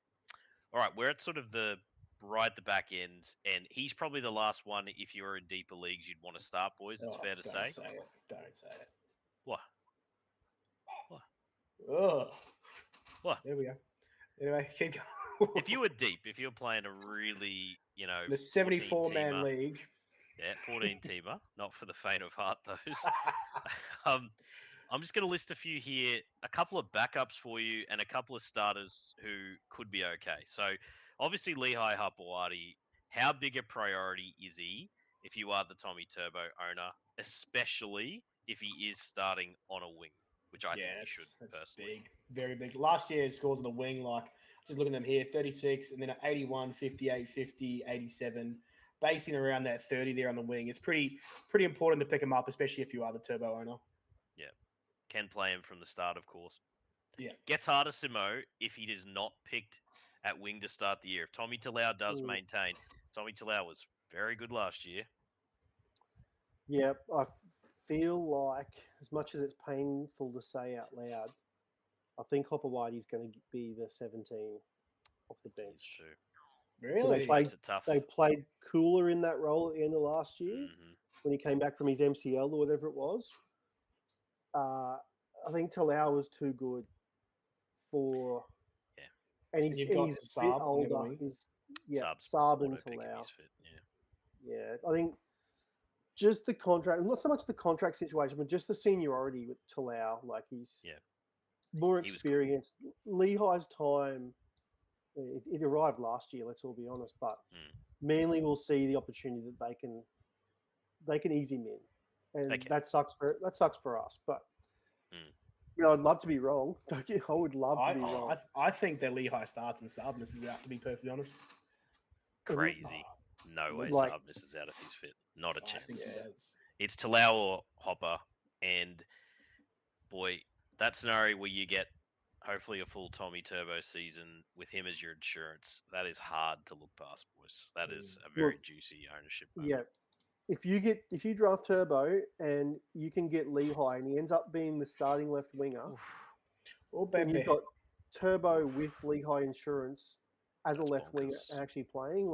All right, we're at sort of the right at the back end, and he's probably the last one. If you're in deeper leagues, you'd want to start, boys. It's fair to say. Don't say it. What? Oh. What? There we go. Anyway, keep going. If you were deep, if you're playing a really, the 74-man league. Yeah, 14-teamer. Not for the faint of heart, those. I'm just going to list a few here, a couple of backups for you, and a couple of starters who could be okay. So, obviously, Lehigh Hapawadi, how big a priority is he if you are the Tommy Turbo owner, especially if he is starting on a wing, which I think he should personally. Big, very big. Last year, his scores on the wing, just looking at them here, 36, and then 81, 58, 50, 87, basing around that 30 there on the wing. It's pretty important to pick him up, especially if you are the Turbo owner. Yeah. Can play him from the start, of course. Yeah. Gets harder, Simo, if he is not picked at wing to start the year. If Tommy Talau does maintain, Tommy Talau was very good last year. Yeah, I feel like, as much as it's painful to say out loud, I think Hopewadi's going to be the 17 off the bench. It's true. Really? They played cooler in that role at the end of last year when he came back from his MCL or whatever it was. I think Talau was too good for... Yeah. And he's a bit older. Saab and Talau. Yeah, I think just the contract, not so much the contract situation, but just the seniority with Talau. Like he's more experienced. Lehigh's time, it arrived last year, let's all be honest, but Manly will see the opportunity that they can ease him in. And that sucks for us. But I'd love to be wrong. I would love to be wrong. I think that Lehigh starts and Saab misses out, to be perfectly honest. Crazy. No way Saab misses out if he's fit. Not a chance. It's Talau or Hopper. And, boy, that scenario where you get hopefully a full Tommy Turbo season with him as your insurance, that is hard to look past, boys. That is a very juicy ownership moment. Yeah. If you draft Turbo and you can get Lehigh and he ends up being the starting left winger, and you've got Turbo with Lehigh insurance as a left winger and actually playing,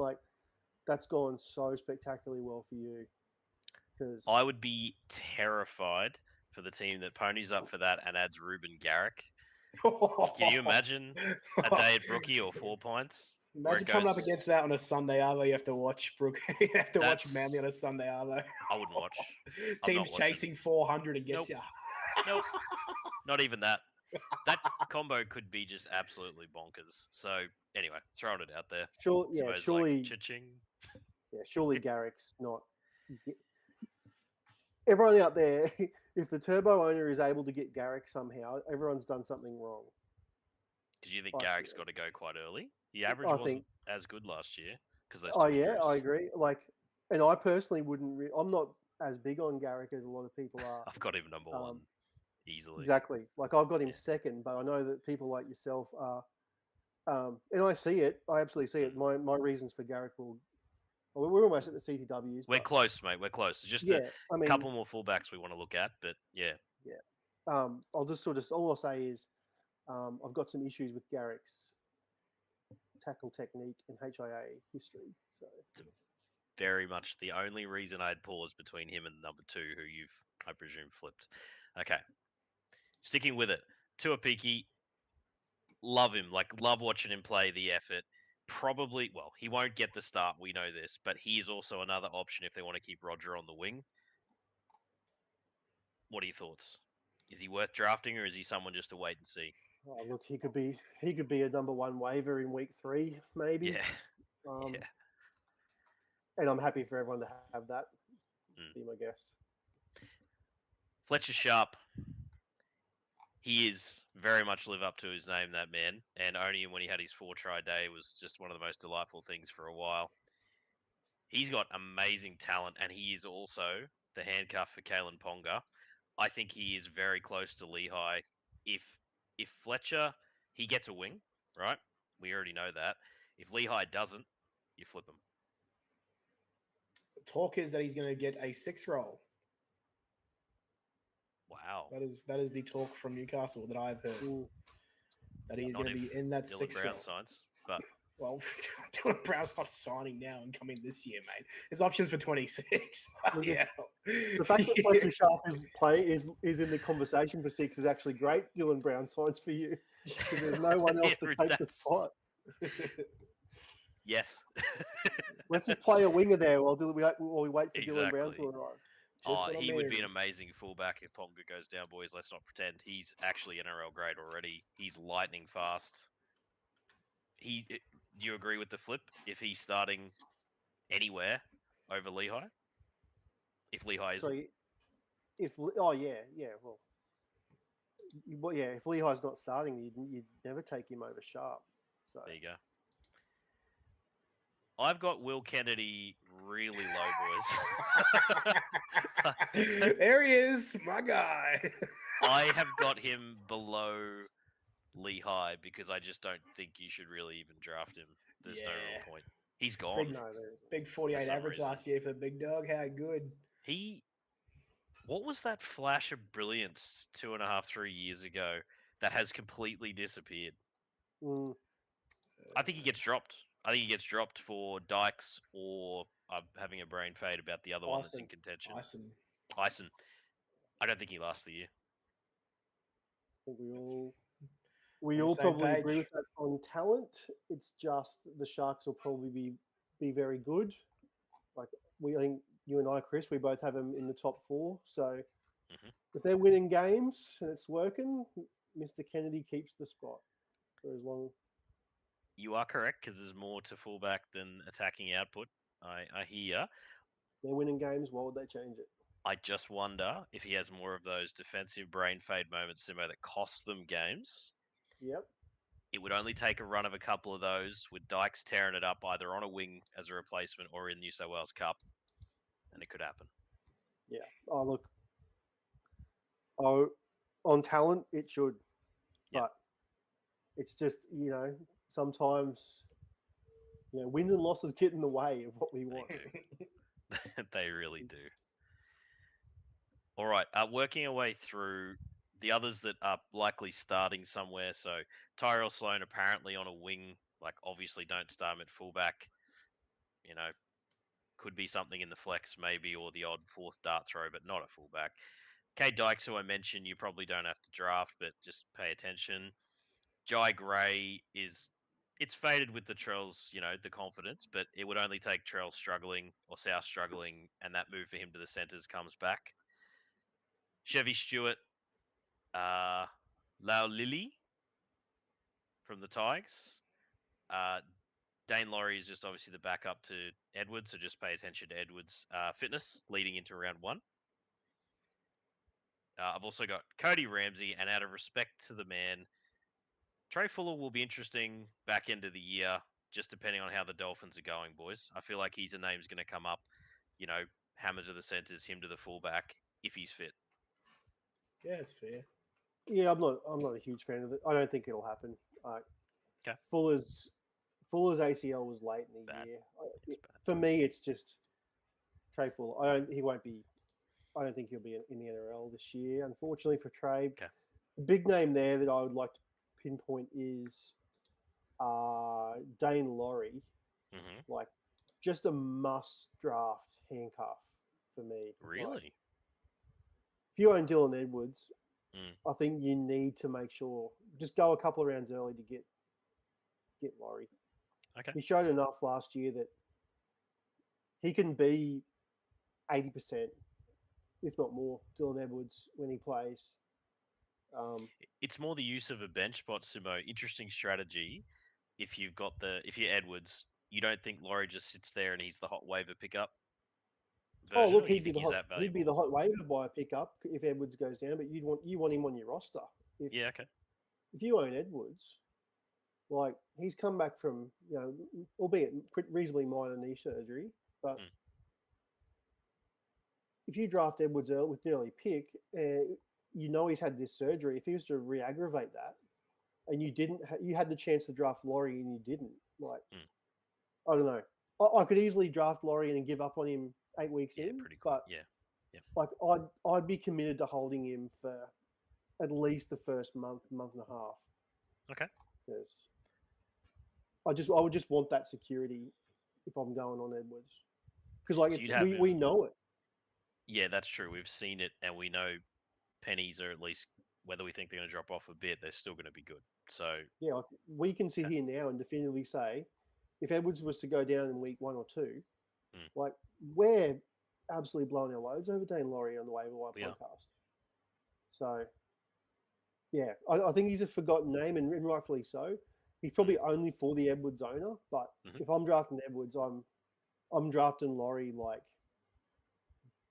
that's gone so spectacularly well for you. Because I would be terrified for the team that ponies up for that and adds Ruben Garrick. Can you imagine a day at Brookie or 4 pints? Imagine coming up against that on a Sunday Arvo. You have to watch Brook. You have to watch Manly on a Sunday Arvo. I wouldn't watch. Teams chasing 400 and gets you. Nope. Not even that. That combo could be just absolutely bonkers. So anyway, throwing it out there. Surely, cha-ching. Yeah, surely Garrick's not. Everyone out there, if the Turbo owner is able to get Garrick somehow, everyone's done something wrong. Because you think Garrick's got to go quite early? The average wasn't as good last year. I agree. And I personally wouldn't. I'm not as big on Garrick as a lot of people are. I've got him number one easily. Exactly. Like I've got him second, but I know that people like yourself are. And I see it. I absolutely see it. My reasons for Garrick we're almost at the CTWs. We're close, mate. We're close. Just a couple more fullbacks we want to look at, but yeah. Yeah. I'll just all I'll say is I've got some issues with Garrick's tackle technique and HIA history. So it's very much the only reason I'd pause between him and number 2, who you've, I presume, flipped. Okay. Sticking with it. Tuapiki, love him. Love watching him play, the effort. Probably, he won't get the start, we know this, but he is also another option if they want to keep Roger on the wing. What are your thoughts? Is he worth drafting, or is he someone just to wait and see? Oh, look, he could be a number 1 waiver in week 3, maybe. Yeah. And I'm happy for everyone to have that. Be my guest. Fletcher Sharp. He is very much live up to his name, that man. And only when he had his 4-try day was just one of the most delightful things for a while. He's got amazing talent, and he is also the handcuff for Kalen Ponga. I think he is very close to Lehigh. If Fletcher, he gets a wing, right? We already know that. If Lehigh doesn't, you flip him. The talk is that he's going to get a 6 role. Wow. That is the talk from Newcastle that I've heard. That he's going to be in that 6 role. Signs, but well, Dylan Brown's not signing now and coming this year, mate. There's options for 26. Yeah. The fact that Fletcher Sharp is in the conversation for 6 is actually great. Dylan Brown signs for you. There's no one else to take the spot. Yes. Let's just play a winger there while we wait for Dylan Brown to arrive. He would be an amazing fullback if Ponga goes down, boys. Let's not pretend. He's actually NRL grade already. He's lightning fast. Do you agree with the flip if he's starting anywhere over Lehigh? If Lehigh is... if Lehigh's not starting, you'd never take him over Sharp. So there you go. I've got Will Kennedy really low, boys. There he is, my guy. I have got him below Lehigh because I just don't think you should really even draft him. There's no real point. He's gone. Big 48 average last year for the big dog. How good. What was that flash of brilliance 2.5, 3 years ago that has completely disappeared? I think he gets dropped. I think he gets dropped for Dykes, or I'm having a brain fade about the other one that's in contention. Ison. I don't think he lasts the year. I think we all probably agree with that on talent. It's just the Sharks will probably be very good. I think you and I, Chris, we both have them in the top 4. So if they're winning games and it's working, Mr. Kennedy keeps the spot for as long. You are correct, because there's more to fullback than attacking output. I hear. They're winning games. Why would they change it? I just wonder if he has more of those defensive brain fade moments, Simo, that cost them games. Yep. It would only take a run of a couple of those with Dykes tearing it up either on a wing as a replacement or in New South Wales Cup, and it could happen. Yeah. On talent, it should. Yep. But it's just, sometimes, wins and losses get in the way of what we want. They really do. All right, working our way through the others that are likely starting somewhere. So Tyrell Sloan apparently on a wing, obviously don't start him at fullback. Could be something in the flex maybe, or the odd 4th dart throw, but not a fullback. Kay Dykes, who I mentioned, you probably don't have to draft, but just pay attention. Jai Gray is it's faded with the Trells, the confidence, but it would only take Trell struggling or South struggling, and that move for him to the centres comes back. Chevy Stewart, Lau Lily from the Tigers. Dane Laurie is just obviously the backup to Edwards, so just pay attention to Edwards' fitness leading into round 1. I've also got Cody Ramsey, and out of respect to the man, Trey Fuller will be interesting back end of the year, just depending on how the Dolphins are going, boys. I feel like he's a name's going to come up, hammer to the centres, him to the fullback, if he's fit. Yeah, it's fair. Yeah, I'm not a huge fan of it. I don't think it'll happen. Okay. Fuller's ACL was late in the Bad. year. For me, it's just Trey Fuller. I don't think he'll be in the NRL this year, unfortunately for Trey. Okay. The big name there that I would like to pinpoint is Dane Laurie. Mm-hmm. Like, just a must draft handcuff for me. Really? Like, if you own Dylan Edwards, I think you need to make sure just go a couple of rounds early to get Laurie. Okay. He showed enough last year that he can be 80%, if not more, Dylan Edwards when he plays. It's more the use of a bench spot, Simo. Interesting strategy. If you're Edwards, you don't think Laurie just sits there and he's the hot waiver pickup version? Oh, look, he'd be the hot waiver by a pickup if Edwards goes down, but you want him on your roster. Yeah, okay. If you own Edwards, like, he's come back from, albeit reasonably minor knee surgery, but if you draft Edwards early with an early pick, he's had this surgery. If he was to re-aggravate that, and you had the chance to draft Laurie and you didn't, I don't know. I could easily draft Laurie and give up on him 8 weeks in, pretty cool. but like I'd be committed to holding him for at least the first month and a half. Okay. Because I would just want that security if I'm going on Edwards, because we know it. Yeah, that's true. We've seen it, and we know pennies are, at least whether we think they're going to drop off a bit, they're still going to be good. So yeah, we can sit here now and definitively say, if Edwards was to go down in week 1 or 2, like, we're absolutely blowing our loads over Dane Laurie on the Waiver Wire podcast. So yeah, I think he's a forgotten name, and rightfully so. He's probably only for the Edwards owner, but if I'm drafting Edwards, I'm drafting Laurie like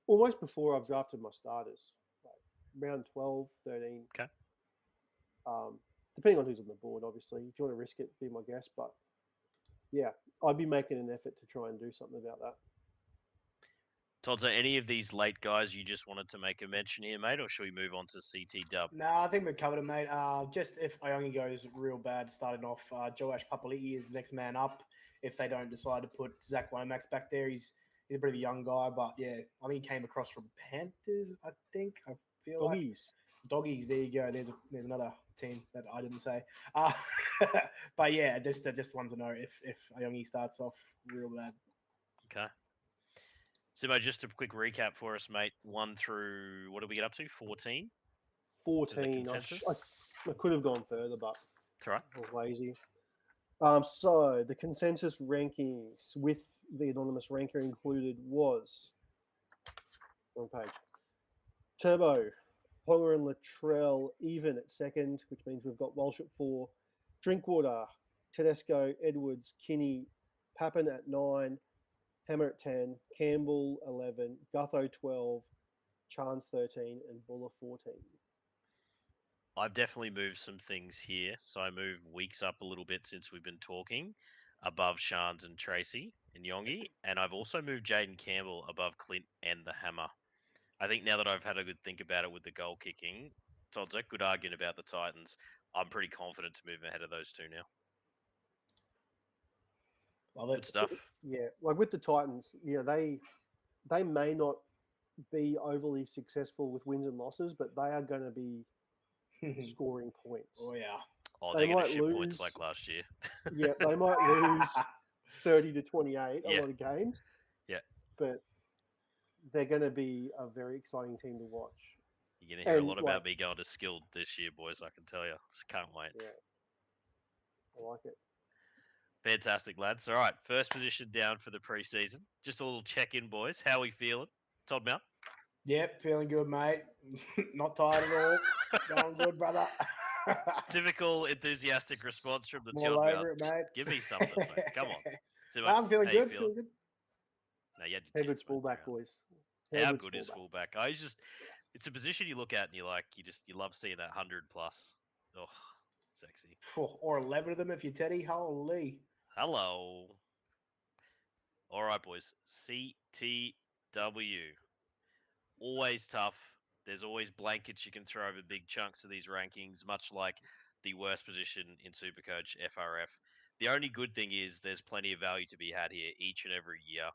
almost before I've drafted my starters, like round 12, 13. Okay. Depending on who's on the board, obviously. If you want to risk it, be my guest. But yeah, I'd be making an effort to try and do something about that. Todd, are any of these late guys you just wanted to make a mention here, mate, or should we move on to CTW? No, I think we've covered it, mate. Just if Iongi goes real bad starting off, Joash Papali'i is the next man up if they don't decide to put Zach Lomax back there. He's a pretty young guy, but yeah, I think he came across from Panthers, I feel Doggies. Doggies, there you go. There's another team that I didn't say. But yeah, just one to know if Iongi starts off real bad. Okay. Simo, just a quick recap for us, mate. 1 through, what did we get up to? 14? 14. I could have gone further, but that's right. I was lazy. So the consensus rankings with the anonymous ranker included was, wrong page, Turbo, Ponga and Latrell even at second, which means we've got Walsh at 4, Drinkwater, Tedesco, Edwards, Kinney, Pappen at 9, Hammer at 10, Campbell 11, Gutho 12, Chance 13, and Buller 14. I've definitely moved some things here. So I moved Weeks up a little bit since we've been talking, above Shans and Tracy and Yongi. And I've also moved Jaden Campbell above Clint and the Hammer. I think now that I've had a good think about it with the goal kicking, Todd's a good argument about the Titans. I'm pretty confident to move ahead of those two now. Love it. Good stuff. Yeah, like with the Titans, they may not be overly successful with wins and losses, but they are going to be scoring points. Oh, yeah. Oh, they're going to ship points like last year. Yeah, they might lose 30 to 28 a lot of games. Yeah. But they're going to be a very exciting team to watch. You're going to hear a lot about me going to Skilled this year, boys, I can tell you. Just can't wait. Yeah. I like it. Fantastic, lads. All right, first position down for the preseason. Just a little check-in, boys. How are we feeling? Todd Mount? Yep, feeling good, mate. Not tired at all. Going good, brother. Typical enthusiastic response from the I'm all Todd over Mount. it, mate. Give me something, mate. Come on. No, Simo, I'm feeling how you good. feeling? Feeling good. No, you had your Hedward's tits wet fullback, around. boys. How Hedward's good is fullback. fullback? It's a position you look at and you love seeing that 100 plus. Oh, sexy. Or 11 of them if you're Teddy. Holy. Hello. All right, boys. CTW. Always tough. There's always blankets you can throw over big chunks of these rankings, much like the worst position in Supercoach FRF. The only good thing is there's plenty of value to be had here each and every year.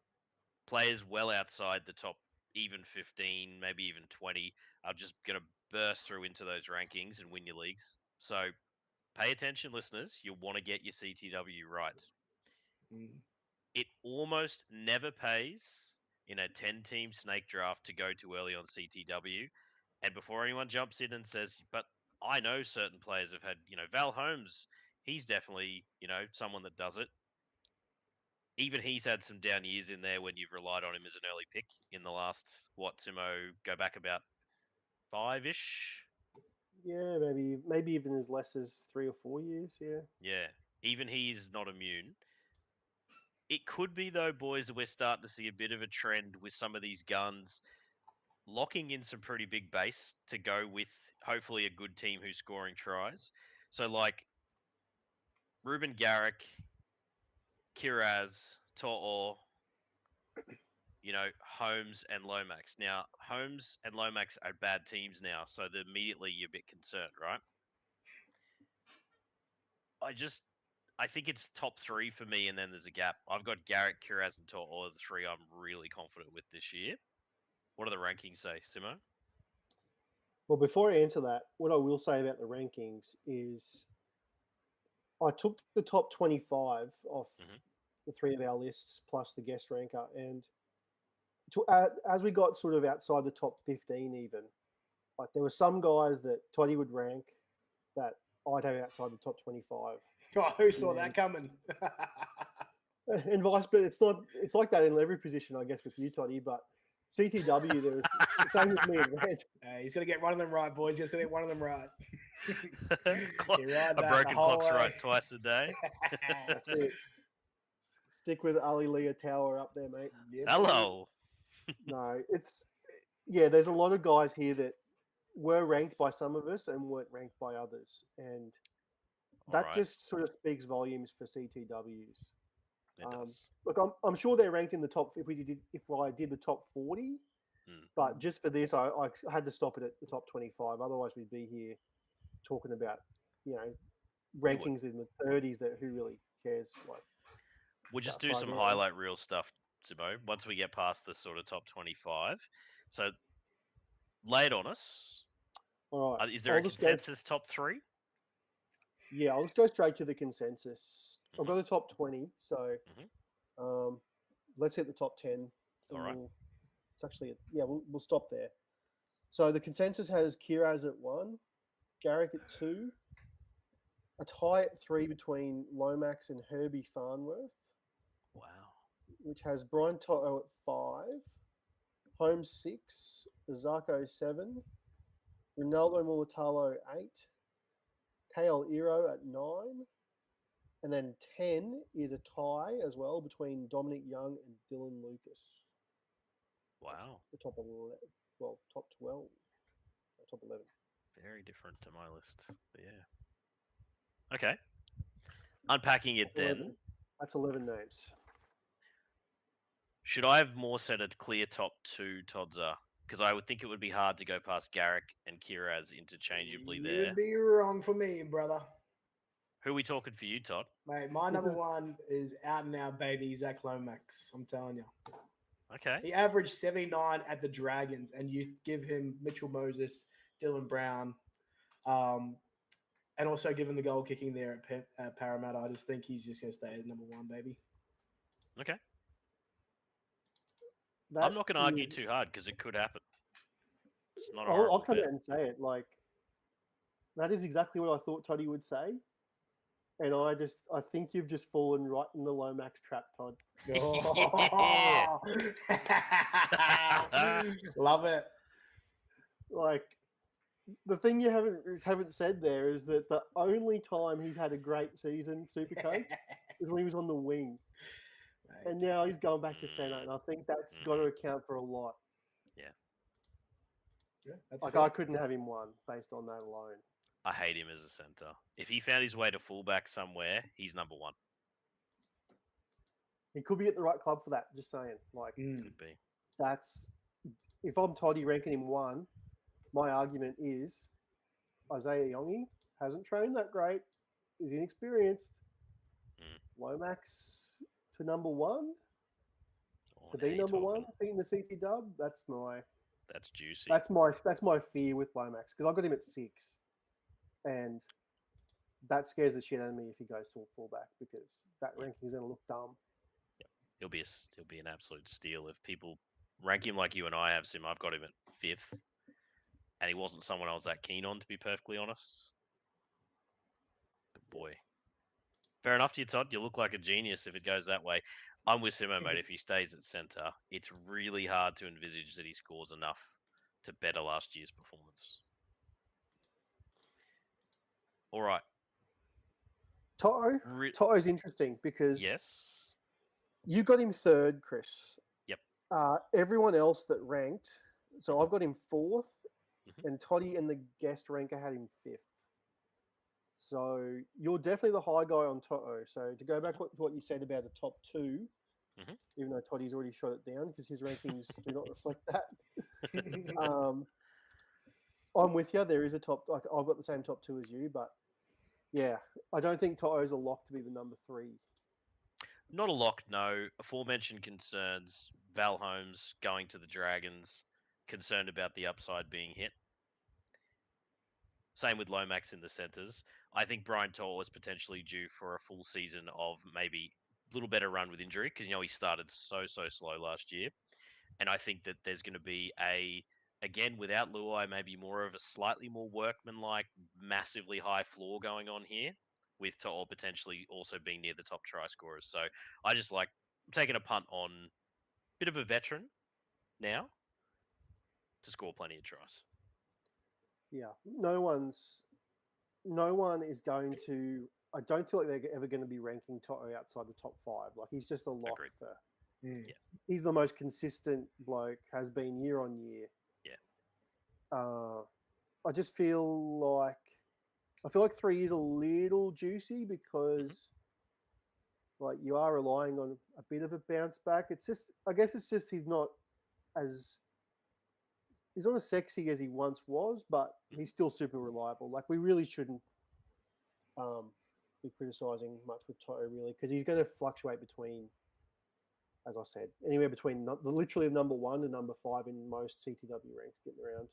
Players well outside the top even 15, maybe even 20 are just going to burst through into those rankings and win your leagues. So pay attention, listeners. You'll want to get your CTW right. It almost never pays in a 10-team snake draft to go too early on CTW. And before anyone jumps in and says, but I know certain players have had, Val Holmes, he's definitely, someone that does it. Even he's had some down years in there when you've relied on him as an early pick in the last, Simo, go back about 5-ish? Yeah, maybe even as less as 3 or 4 years. Yeah. Yeah, even he is not immune. It could be, though, boys, that we're starting to see a bit of a trend with some of these guns locking in some pretty big base to go with hopefully a good team who's scoring tries. So, like, Ruben Garrick, Kiraz, To'o, Holmes and Lomax. Now, Holmes and Lomax are bad teams now, so immediately you're a bit concerned, right? I think it's top 3 for me, and then there's a gap. I've got Garrick, Kiraz, and To'o, the 3 I'm really confident with this year. What do the rankings say, Simo? Well, before I answer that, what I will say about the rankings is I took the top 25 off the 3 of our lists plus the guest ranker, and as we got sort of outside the top 15 even, like there were some guys that Toddy would rank that I'd have outside the top 25. Oh, who saw that coming? And vice, but it's like that in every position, I guess, with you, Toddy, but CTW, there was same with me and Red. He's got to get one of them right, boys. He's got to get one of them right. A broken clock's right twice a day. Stick with Ali Leah Tower up there, mate. Yep. Hello. No, there's a lot of guys here that were ranked by some of us and weren't ranked by others. And that just sort of speaks volumes for CTWs. It does. Look, I'm sure they're ranked in the top. If I did the top 40, but just for this, I had to stop it at the top 25. Otherwise, we'd be here talking about rankings in the 30s. That who really cares? Like, we'll just do some highlight reel stuff, Simo. Once we get past the sort of top 25, so lay it on us. All right. Is there a consensus top 3? Yeah, I'll just go straight to the consensus. I've got the top 20, so let's hit the top 10. All right. It's actually, we'll stop there. So the consensus has Kiraz at 1, Garrick at 2, a tie at 3 between Lomax and Herbie Farnworth. Wow. Which has Brian Toto at 5, Holmes 6, Zarko 7, Ronaldo Mulatalo 8, KL Iro at 9, and then 10 is a tie as well between Dominic Young and Dylan Lucas. Wow. That's the top 11, top 12, top 11. Very different to my list, but yeah. Okay. Unpacking it 11. Then. That's 11 names. Should I have more set a clear top 2, Todza? Because I would think it would be hard to go past Garrick and Kiraz interchangeably there. You would be wrong for me, brother. Who are we talking for you, Todd? Mate, my number 1 is out and out, baby, Zach Lomax. I'm telling you. Okay. He averaged 79 at the Dragons, and you give him Mitchell Moses, Dylan Brown, and also give him the goal kicking there at Parramatta. I just think he's just going to stay as number 1, baby. Okay. I'm not going to argue too hard because it could happen. It's not. I'll come out and say it. Like, that is exactly what I thought Toddy would say. And I think you've just fallen right in the Lomax trap, Todd. Oh. Love it. Like, the thing you haven't said there is that the only time he's had a great season, Supercoach, is when he was on the wing. Mate. And now he's going back to centre, and I think that's got to account for a lot. Yeah. Yeah, that's Like, fair. I couldn't have him one based on that alone. I hate him as a centre. If he found his way to fullback somewhere, he's number one. He could be at the right club for that, just saying. Like, Could be. that's... If I'm Toddy ranking him one, my argument is Isaiah Yongi hasn't trained that great, is inexperienced. Lomax to number one, to be number one in the CTW. That's juicy. That's my fear with Lomax, because I got him at 6, and that scares the shit out of me if he goes to a fullback, because that ranking is going to look dumb. He'll be an absolute steal if people rank him like you and I have him. I've got him at 5th, and he wasn't someone I was that keen on, to be perfectly honest. But boy, fair enough to you, Todd. You look like a genius if it goes that way. I'm with Simo, mate. If he stays at centre, it's really hard to envisage that he scores enough to better last year's performance. All right. Toto's interesting because yes, you got him 3rd, Chris. Yep. Everyone else that ranked, so I've got him 4th, Mhm. and Toddy and the guest ranker had him 5th. So you're definitely the high guy on Toto. So to go back to what you said about the top 2, even though Toddy's already shot it down because his rankings do not reflect that. I'm with you. There is a top. Like, I've got the same top 2 as you, but yeah, I don't think Toto's a lock to be the number 3. Not a lock, no. Aforementioned concerns. Val Holmes going to the Dragons, concerned about the upside being hit. Same with Lomax in the centres. I think Brian To'o is potentially due for a full season of maybe a little better run with injury, because he started so slow last year. And I think that there's going to be again, without Luai, maybe more of a slightly more workmanlike, massively high floor going on here, with To'o potentially also being near the top try scorers. So I'm taking a punt on a bit of a veteran now to score plenty of tries. Yeah, no one is going to. I don't feel like they're ever going to be ranking Toto outside the top 5. Like, he's just a lock. He's the most consistent bloke, has been year on year. Yeah. I just feel like 3 is a little juicy because like you are relying on a bit of a bounce back. It's just, I guess it's just he's not as sexy as he once was, but he's still super reliable. Like, we really shouldn't be criticising much with Toto, really, because he's going to fluctuate between, as I said, anywhere between literally number 1 and number 5 in most CTW ranks getting around.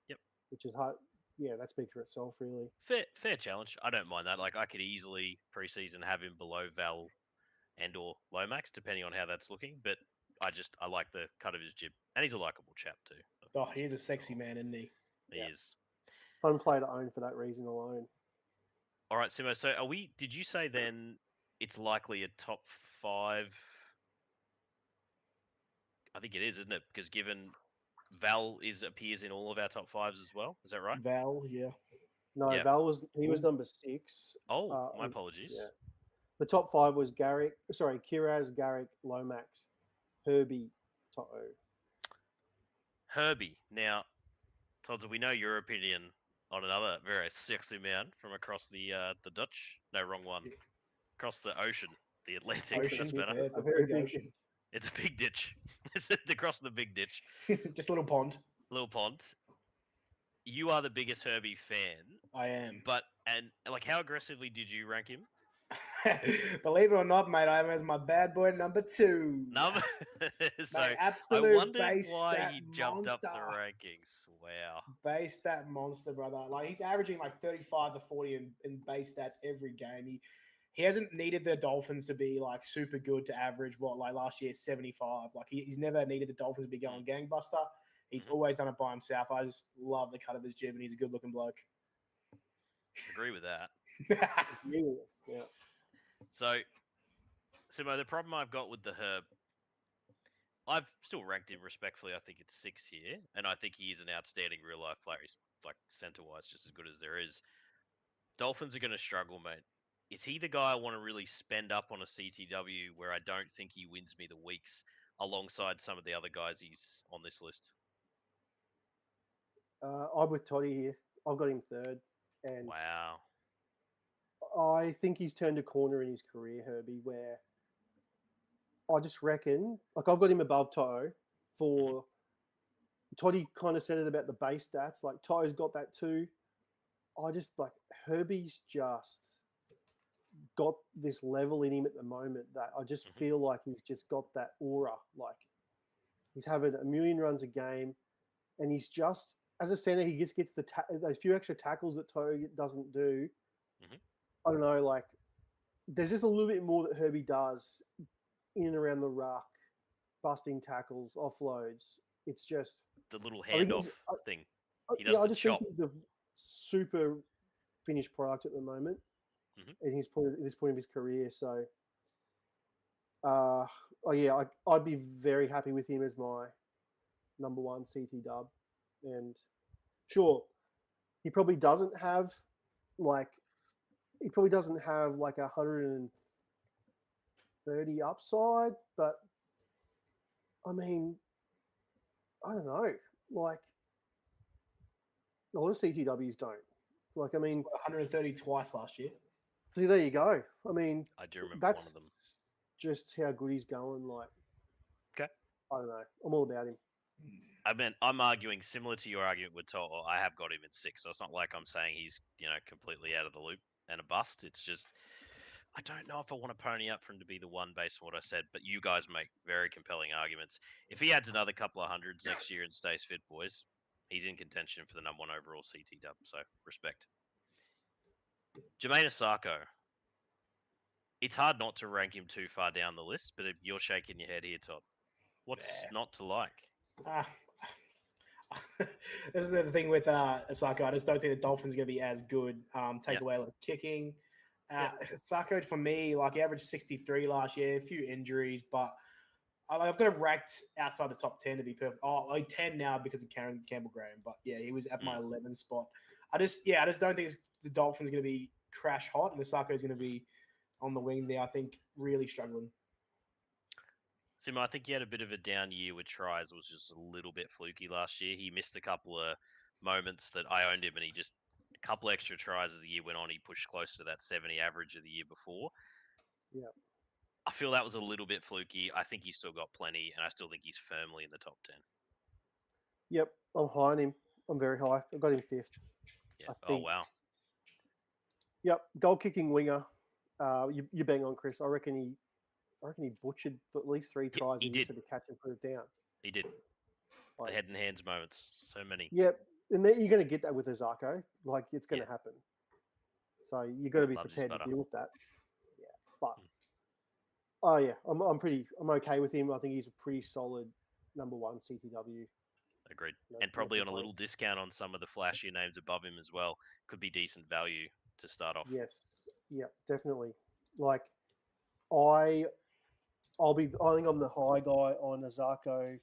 Yep. Which is hard. Yeah, that speaks for itself, really. Fair challenge. I don't mind that. Like, I could easily preseason have him below Val and or Lomax, depending on how that's looking. But I like the cut of his jib, and he's a likable chap too. Oh, he is a sexy man, isn't he? He is. Fun player to own for that reason alone. All right, Simo. So did you say then it's likely a top 5? I think it is, isn't it? Because given Val appears in all of our top 5s as well. Is that right? Val, yeah. No, Yeah. Val was number 6. Oh, my apologies. Yeah. The top 5 was Kiraz, Garrick, Lomax, Herbie, Toto. Herbie. Now, Todd, we know your opinion on another very sexy man from across the Dutch. No, wrong one. Across the ocean, the Atlantic. Ocean, That's better. yeah, it's a big ocean. It's a big ditch. It's across the big ditch. Just a little pond. Little pond. You are the biggest Herbie fan. I am. And how aggressively did you rank him? Believe it or not, mate, I am as my bad boy number 2. So mate, I wondered why he jumped up the monster. rankings. Wow. Base stat monster, brother. Like, he's averaging like 35 to 40 in base stats every game. He hasn't needed the Dolphins to be like super good to average last year 75. Like, he's never needed the Dolphins to be going gangbuster. He's always done it by himself. I just love the cut of his jib, and he's a good looking bloke. Agree with that. Yeah. So, Simo, the problem I've got with the Herb, I've still ranked him respectfully. I think it's 6 here, and I think he is an outstanding real life player. He's like centre wise, just as good as there is. Dolphins are going to struggle, mate. Is he the guy I want to really spend up on a CTW where I don't think he wins me the weeks alongside some of the other guys he's on this list? I'm with Toddy here. I've got him third, and Wow. I think he's turned a corner in his career, Herbie, where I just reckon, like I've got him above Toto for Toddy kind of said it about the base stats. Like Toto's got that too. I just like Herbie's just got this level in him at the moment that I just feel like he's just got that aura. Like he's having a million runs a game, and he's just as a center, he just gets those few extra tackles that Toto doesn't do. I don't know, like there's just a little bit more that Herbie does in and around the ruck, busting tackles, offloads. It's just the little handoff thing. He does I just chop. think he's the super finished product at the moment at this point of his career. So, I'd be very happy with him as my number one CT dub. And sure, he probably doesn't have like 130 upside, but I mean, I don't know. Like, a lot of CTWs don't. Like, I mean, 130 twice last year. So there you go. I mean, I do remember one of them. Just how good he's going. Like, okay, I don't know. I'm all about him. I mean, I'm arguing similar to your argument with Toto. I have got him in 6, so it's not like I'm saying he's completely out of the loop and a bust. It's just I don't know if I want to pony up for him to be the one based on what I said. But you guys make very compelling arguments. If he adds another couple of hundreds next year and stays fit, boys, he's in contention for the number 1 overall CT dub. So respect. Jermaine Asako. It's hard not to rank him too far down the list, but you're shaking your head here, Todd. What's not to like? This is the thing with Asako. I just don't think the Dolphins are going to be as good. Take away like kicking. Asako for me, like he averaged 63 last year, a few injuries, but I've got him ranked outside the top 10 to be perfect. Oh, like 10 now because of Campbell Graham, but yeah, he was at my 11th spot. I just don't think the Dolphins are going to be crash hot, and Asako is going to be on the wing there. I think really struggling. Simo, I think he had a bit of a down year with tries. It was just a little bit fluky last year. He missed a couple of moments that I owned him, and he just a couple extra tries as the year went on. He pushed close to that 70 average of the year before. Yeah. I feel that was a little bit fluky. I think he's still got plenty, and I still think he's firmly in the top 10. Yep, I'm high on him. I'm very high. I've got him 5th. Yeah. Oh, wow. Yep, goal kicking winger. You bang on, Chris. I reckon he butchered for at least 3 tries. He did. To catch and put it down. He did. The head and hands moments. So many. Yep. And then you're going to get that with Asako. Like, it's going to happen. So you got to be prepared to deal with that. Yeah. But, I'm okay with him. I think he's a pretty solid number 1 CTW. Agreed. And probably on a little discount on some of the flashier names above him as well. Could be decent value to start off. Yes. Yeah, definitely. Like, I think I'm the high guy on Asako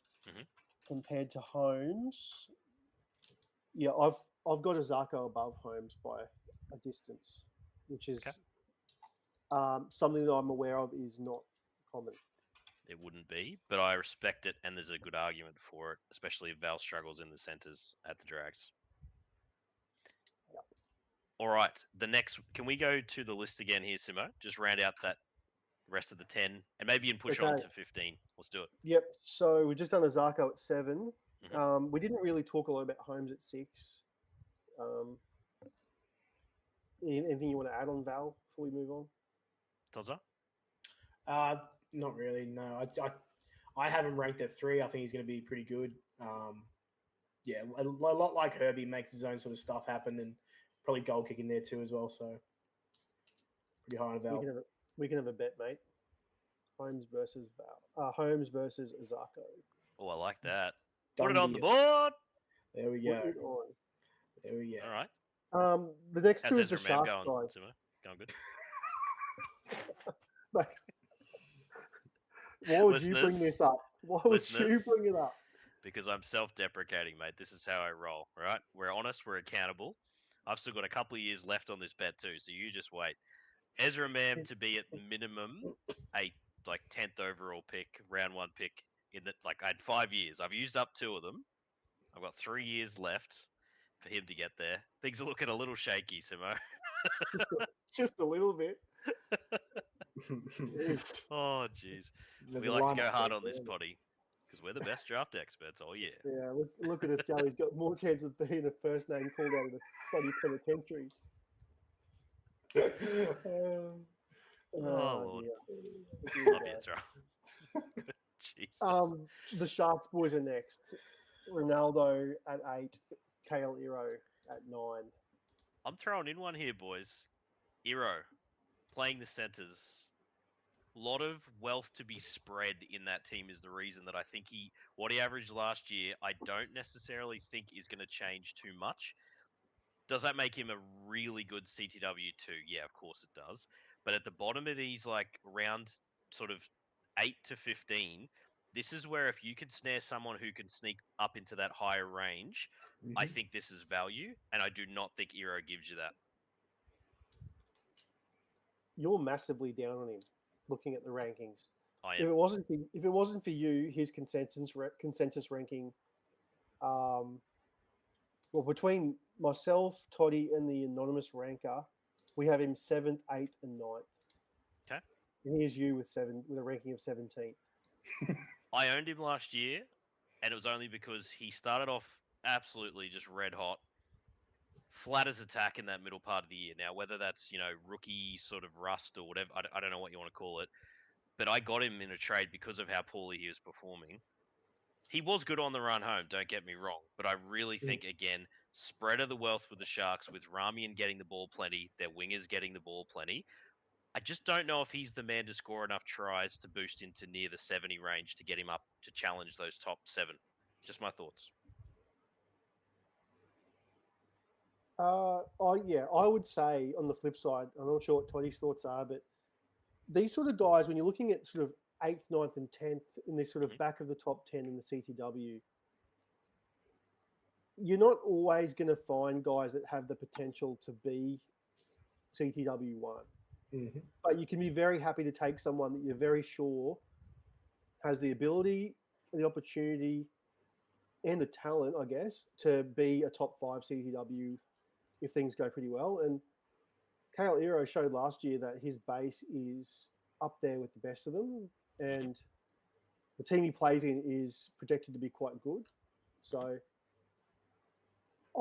compared to Holmes. Yeah, I've got Asako above Holmes by a distance, which is something that I'm aware of is not common. It wouldn't be, but I respect it, and there's a good argument for it, especially if Val struggles in the centres at the Drags. Yep. All right, can we go to the list again here, Simo? Just round out that rest of the 10, and maybe you can push on to 15. Let's do it. Yep, so we've just done Asako at 7. We didn't really talk a lot about Holmes at 6. Anything you want to add on Val before we move on? Tozza? Not really, no. I have him ranked at 3. I think he's going to be pretty good. A lot like Herbie, makes his own sort of stuff happen, and probably goal kicking there too as well. So pretty high on Val. We can have a bet, mate. Holmes versus Val. Holmes versus Asako. Oh, I like that. Put it on the board. There we go. There we go. All right. The next two is the Ezra Sharks going, guy. Going good. Why would you bring Listeners, this up? Why would you listeners. bring it up? Because I'm self-deprecating, mate. This is how I roll, right? We're honest, we're accountable. I've still got a couple of years left on this bet too, so you just wait. Ezra Mam to be at minimum a 10th overall pick, round 1 pick in that. I had 5 years. I've used up 2 of them. I've got 3 years left for him to get there. Things are looking a little shaky, Simo. Just a little bit. Oh, jeez. There's We a like to line go up hard there, on this isn't potty because we're the best draft experts. Oh, yeah. Yeah, look at this guy. He's got more chance of being a first name called out of the bloody penitentiary. it? Oh, Lord. dear. Love you, Ezra. Jesus. The Sharks boys are next. Ronaldo at 8, Kale Iro at 9. I'm throwing in one here, boys. Iro, playing the centres. A lot of wealth to be spread in that team is the reason that I think what he averaged last year, I don't necessarily think is going to change too much. Does that make him a really good CTW too? Yeah, of course it does. But at the bottom of these round sort of 8 to 15, this is where if you can snare someone who can sneak up into that higher range, I think this is value, and I do not think Iro gives you that. You're massively down on him, looking at the rankings. I If am. it wasn't for you, his consensus ranking, well, between myself, Toddy, and the anonymous ranker, we have him 7th, 8th, and 9th. Okay. And here's you with a ranking of 17th. I owned him last year, and it was only because he started off absolutely just red hot, flat as attack in that middle part of the year. Now, whether that's rookie sort of rust or whatever, I don't know what you want to call it, but I got him in a trade because of how poorly he was performing. He was good on the run home, don't get me wrong, but I really think, again, spread of the wealth with the Sharks, with Ramian getting the ball plenty, their wingers getting the ball plenty. I just don't know if he's the man to score enough tries to boost into near the 70 range to get him up to challenge those top 7. Just my thoughts. I would say on the flip side, I'm not sure what Toddy's thoughts are, but these sort of guys, when you're looking at sort of 8th, 9th, and 10th in this sort of back of the top 10 in the CTW, you're not always going to find guys that have the potential to be CTW 1. But you can be very happy to take someone that you're very sure has the ability, the opportunity, and the talent, I guess, to be a top 5 CTW if things go pretty well. And Kale Iro showed last year that his base is up there with the best of them, and the team he plays in is projected to be quite good. So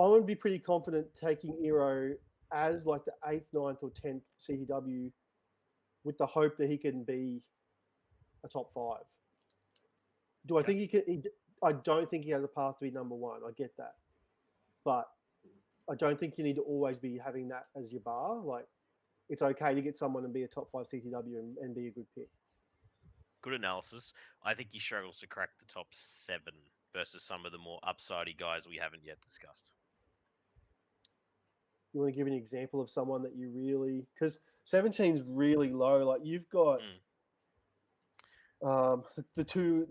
I would be pretty confident taking Iro as like the 8th, 9th, or 10th CTW with the hope that he can be a top 5. Do I think he can? I don't think he has a path to be number 1. I get that. But I don't think you need to always be having that as your bar. Like, it's okay to get someone and be a top 5 CTW and be a good pick. Good analysis. I think he struggles to crack the top 7 versus some of the more upsidey guys we haven't yet discussed. You want to give an example of someone that you really... Because 17 is really low. Like, you've got both the two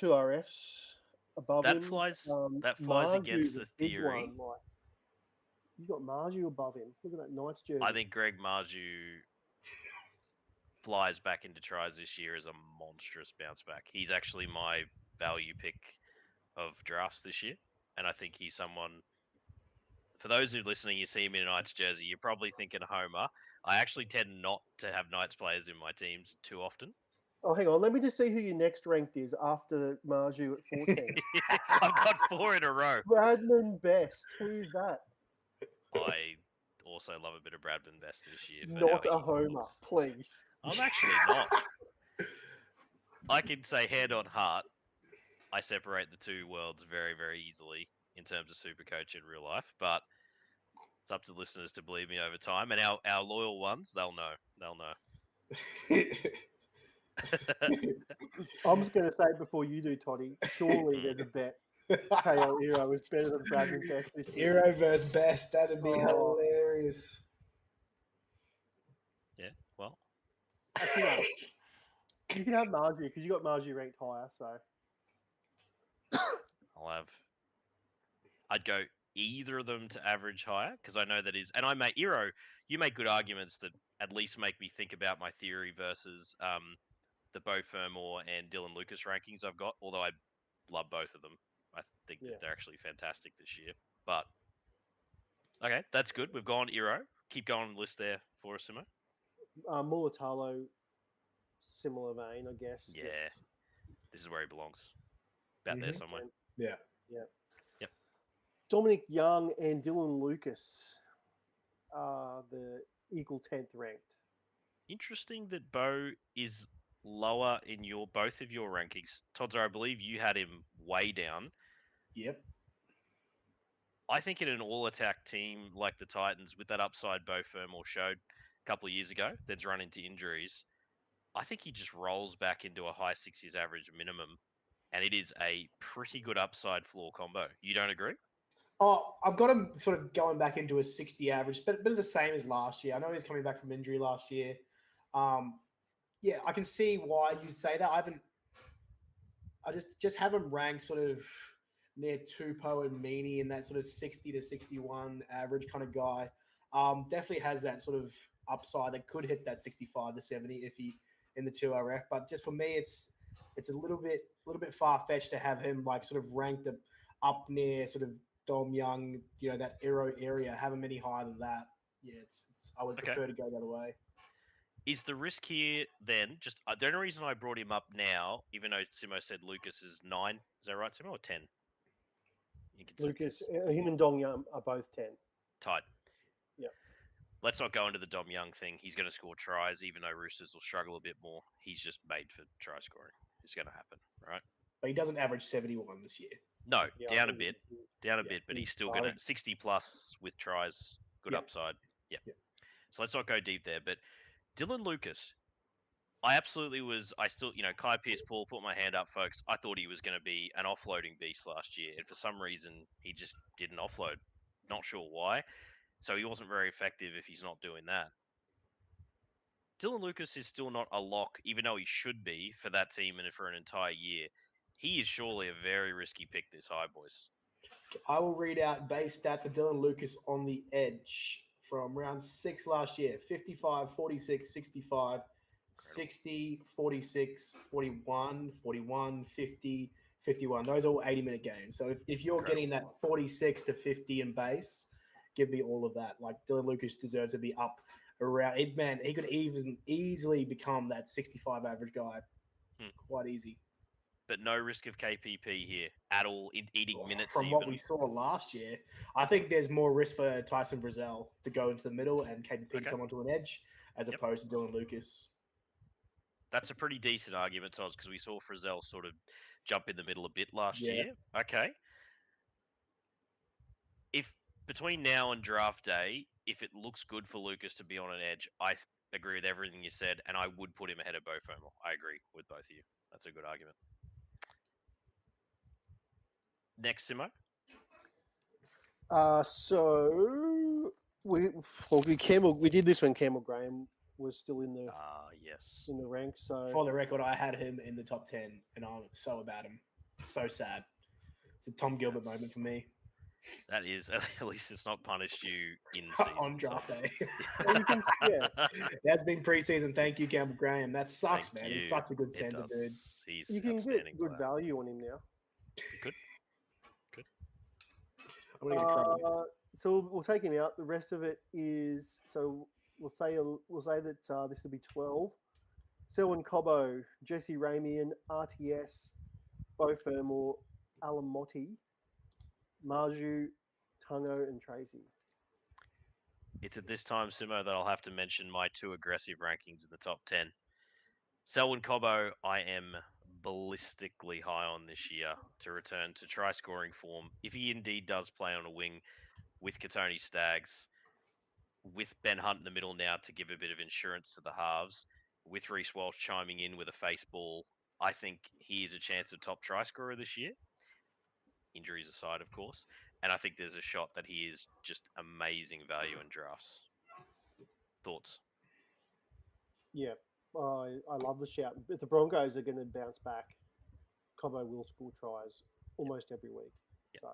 RFs above that him. Flies Marju's against a the big theory. one, like, you got Marju above him. Look at that Knights jersey. I think Greg Marju flies back into tries this year as a monstrous bounce back. He's actually my value pick of drafts this year, and I think he's someone... For those who are listening, you see him in a Knights jersey, you're probably thinking Homer. I actually tend not to have Knights players in my teams too often. Oh, hang on. Let me just see who your next ranked is after Marju at 14. I've got 4 in a row. Bradman Best. Who's that? I also love a bit of Bradman Best this year. Not a homer, please. I'm actually not. I can say hand on heart, I separate the two worlds very, very easily in terms of Supercoach in real life, but it's up to listeners to believe me over time. And our loyal ones, they'll know. They'll know. I'm just going to say it before you do, Toddy. Surely there's a bet. Kale Iro is better than Bradman Best this year. Iro versus Best. That'd be hilarious. Yeah, well, Actually, no. You can have Margie because you got Margie ranked higher. So I'd go either of them to average higher because I know that is, and I make Iro. You make good arguments that at least make me think about my theory versus the Bo Fermor and Dylan Lucas rankings I've got. Although I love both of them, I think that they're actually fantastic this year. But okay, that's good. We've gone Iro. Keep going on the list there for us, Simo. Mulatalo, similar vein, I guess. Yeah, this is where he belongs. About there somewhere. Yeah. Yep. Dominic Young and Dylan Lucas are the equal 10th ranked. Interesting that Bo is lower in both of your rankings. Todzer, I believe you had him way down. Yep. I think in an all-attack team like the Titans, with that upside Bo Fermor showed a couple of years ago, that's run into injuries, I think he just rolls back into a high 60s average minimum, and it is a pretty good upside floor combo. You don't agree? Oh, I've got him sort of going back into a 60 average, but the same as last year. I know he's coming back from injury last year. Yeah, I can see why you say that. I just have him ranked sort of near Tupou and Meany in that sort of 60 to 61 average kind of guy. Definitely has that sort of upside that could hit that 65 to 70 if he in the 2RF. But just for me, it's a little bit far fetched to have him like sort of ranked up near sort of Dom Young, that Aero area. Have him any higher than that. Yeah, I would prefer to go the other way. Is the risk here then just the only reason I brought him up now, even though Simo said Lucas is 9, is that right, Simo, or 10? Lucas, him and Dong Young are both 10. Tight. Yeah. Let's not go into the Dom Young thing. He's going to score tries, even though Roosters will struggle a bit more. He's just made for try scoring. It's going to happen, right? But he doesn't average 71 this year. No, down a bit, but he's still going to 60 plus with tries, good upside. Yeah. So let's not go deep there, but Dylan Lucas, I still, Kai Pearce-Paul, put my hand up, folks. I thought he was going to be an offloading beast last year, and for some reason, he just didn't offload. Not sure why. So he wasn't very effective if he's not doing that. Dylan Lucas is still not a lock, even though he should be for that team and for an entire year. He is surely a very risky pick this high, boys. I will read out base stats for Dylan Lucas on the edge from round 6 last year. 55, 46, 65, 60, 46, 41, 41, 50, 51. Those are all 80-minute games. So if you're getting that 46 to 50 in base, give me all of that. Like Dylan Lucas deserves to be up around it, man. He could easily become that 65 average guy. Quite easy. But no risk of KPP here at all, eating minutes. From what we saw last year, I think there's more risk for Tyson Frizzell to go into the middle and KPP to come onto an edge as opposed to Dylan Lucas. That's a pretty decent argument, Toz, because we saw Frizzell sort of jump in the middle a bit last year. Okay. If between now and draft day, if it looks good for Lucas to be on an edge, I agree with everything you said, and I would put him ahead of Bo Fermor. I agree with both of you. That's a good argument. Next, Simo. So we did this when Campbell Graham was still in the in the ranks. So for the record, I had him in the top 10, and I'm so about him. So sad. It's a Tom Gilbert moment for me. That is, at least it's not punished you in season. On draft day. That's been preseason. Thank you, Campbell Graham. That sucks, man. He's such a good center, dude. You can get good value on him now. Good. So we'll take him out. The rest of it is we'll say that this will be 12. Selwyn Cobbo, Jesse Ramian, RTS, Bo Fermor, Alamotti, Marju, Tungo, and Tracy. It's at this time, Simo, that I'll have to mention my 2 aggressive rankings in the top 10. Selwyn Cobbo, I am ballistically high on this year to return to try scoring form. If he indeed does play on a wing with Katoni Staggs, with Ben Hunt in the middle now to give a bit of insurance to the halves, with Reece Walsh chiming in with a face ball, I think he is a chance of top try scorer this year. Injuries aside, of course. And I think there's a shot that he is just amazing value in drafts. Thoughts? Yeah. I love the shout. If the Broncos are going to bounce back, Cobbo will score tries almost every week. Yep. So,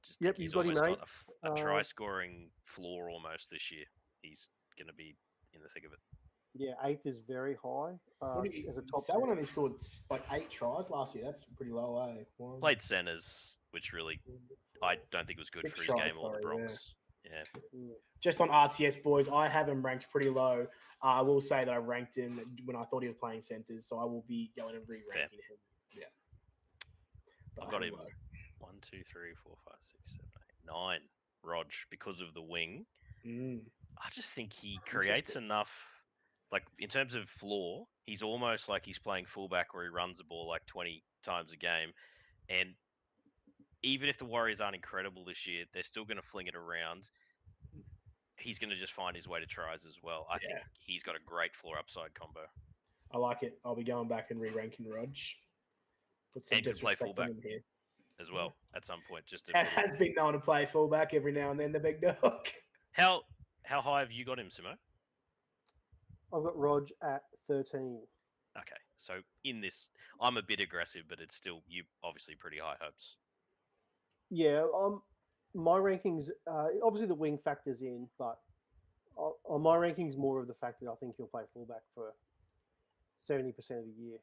Just yep, think he's you've got him, almost mate. got a try scoring floor almost this year. He's going to be in the thick of it. Yeah, 8th is very high. As a top Selwyn 10. only scored like 8 tries last year. That's pretty low, eh? Played centres, which really I don't think was good 6 for his tries, game or the sorry, Bronx. Yeah. Just on RTS, boys, I have him ranked pretty low. I will say that I ranked him when I thought he was playing centres, so I will be going and re-ranking him. Yeah. But I've got him 1, 2, 3, 4, 5, 6, 7, 8, 9. Rog, because of the wing. I just think he creates enough. Like, in terms of floor, he's almost like he's playing fullback where he runs the ball like 20 times a game. And even if the Warriors aren't incredible this year, they're still going to fling it around. He's going to just find his way to tries as well. I think he's got a great floor upside combo. I like it. I'll be going back and re-ranking Rog. Put some And could play disrespect on fullback him here as well at some point. Just has been known to play fullback every now and then, the big dog. How high have you got him, Simo? I've got Rog at 13. Okay, so in this, I'm a bit aggressive, but it's still you obviously pretty high hopes. Yeah, my rankings. Obviously, the wing factors in, but on my rankings, more of the fact that I think he'll play fullback for 70% of the year.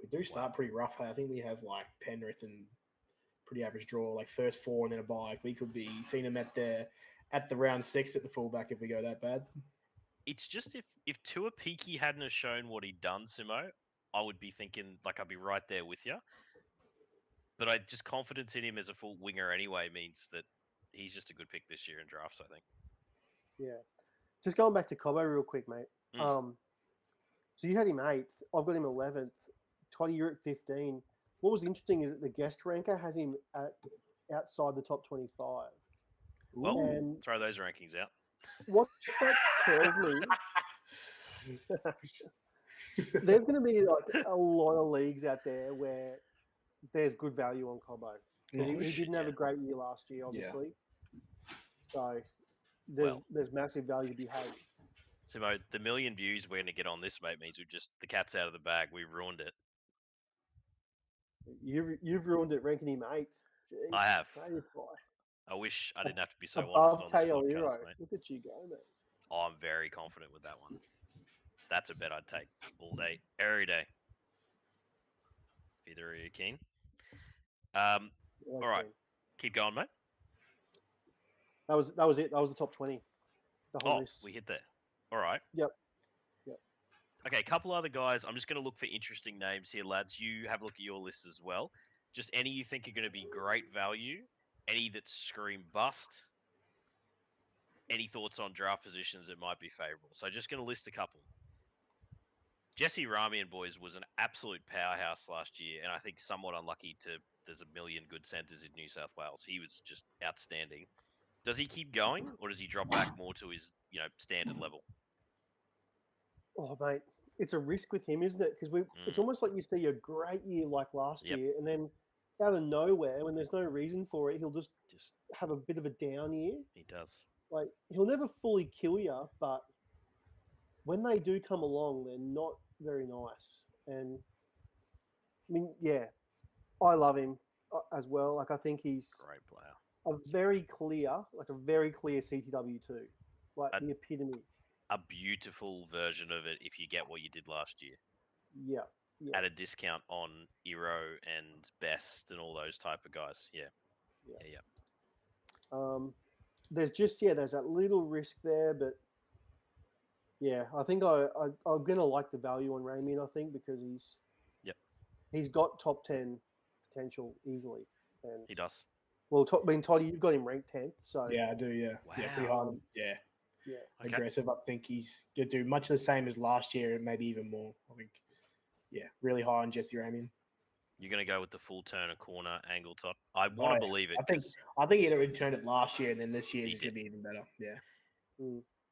We do start pretty rough. I think we have like Penrith and pretty average draw, like first 4 and then a bye. We could be seeing him at the round 6 at the fullback if we go that bad. It's just if Tua Peaky hadn't have shown what he'd done, Simo, I would be thinking like I'd be right there with you. But I just confidence in him as a full winger anyway means that he's just a good pick this year in drafts, I think. Yeah. Just going back to Cobbo real quick, mate. So you had him 8th. I've got him 11th. Toddy, you're at 15. What was interesting is that the guest ranker has him outside the top 25. Well, and throw those rankings out. What that tells me, there's going to be like a lot of leagues out there where there's good value on Cobbo. Because he didn't have a great year last year, obviously. Yeah. So there's massive value to be had. Simo, the million views we're going to get on this, mate, means the cat's out of the bag. We've ruined it. You've ruined it ranking him 8th. Jeez, I have. I wish I didn't have to be so honest on this podcast, mate. Look at you go, mate. Oh, I'm very confident with that one. That's a bet I'd take all day, every day. If either of you keen. All right, keep going, mate. That was it. That was the top 20. The whole list. We hit there. All right. Yep. Okay, a couple other guys. I'm just going to look for interesting names here, lads. You have a look at your list as well. Just any you think are going to be great value, any that scream bust, any thoughts on draft positions that might be favourable. So just going to list a couple. Jesse Ramian, boys, was an absolute powerhouse last year, and I think somewhat unlucky there's a million good centres in New South Wales. He was just outstanding. Does he keep going, or does he drop back more to his standard level? Oh, mate, it's a risk with him, isn't it? Because it's almost like you see a great year like last year, and then out of nowhere, when there's no reason for it, he'll just have a bit of a down year. He does. Like, he'll never fully kill you, but when they do come along, they're not very nice. And, I mean, yeah, I love him as well. Like, I think he's great player. A very clear CTW too. Like, the epitome. A beautiful version of it if you get what you did last year. Yeah. At a discount on Eero and Best and all those type of guys. Yeah. There's that little risk there, but yeah, I think I'm gonna like the value on Ramian, I think, because he's got top 10 potential easily. And he does. Well, Toddy, you've got him ranked 10th, so yeah, I do. Yeah, wow. Yeah, pretty high. Yeah. Okay. Aggressive. I think he's going to do much the same as last year, and maybe even more. I think, really high on Jesse Ramian. You're going to go with the full turner corner angle top. I want to believe it. I think he'd already turned it last year, and then this year he's going to be even better. Yeah.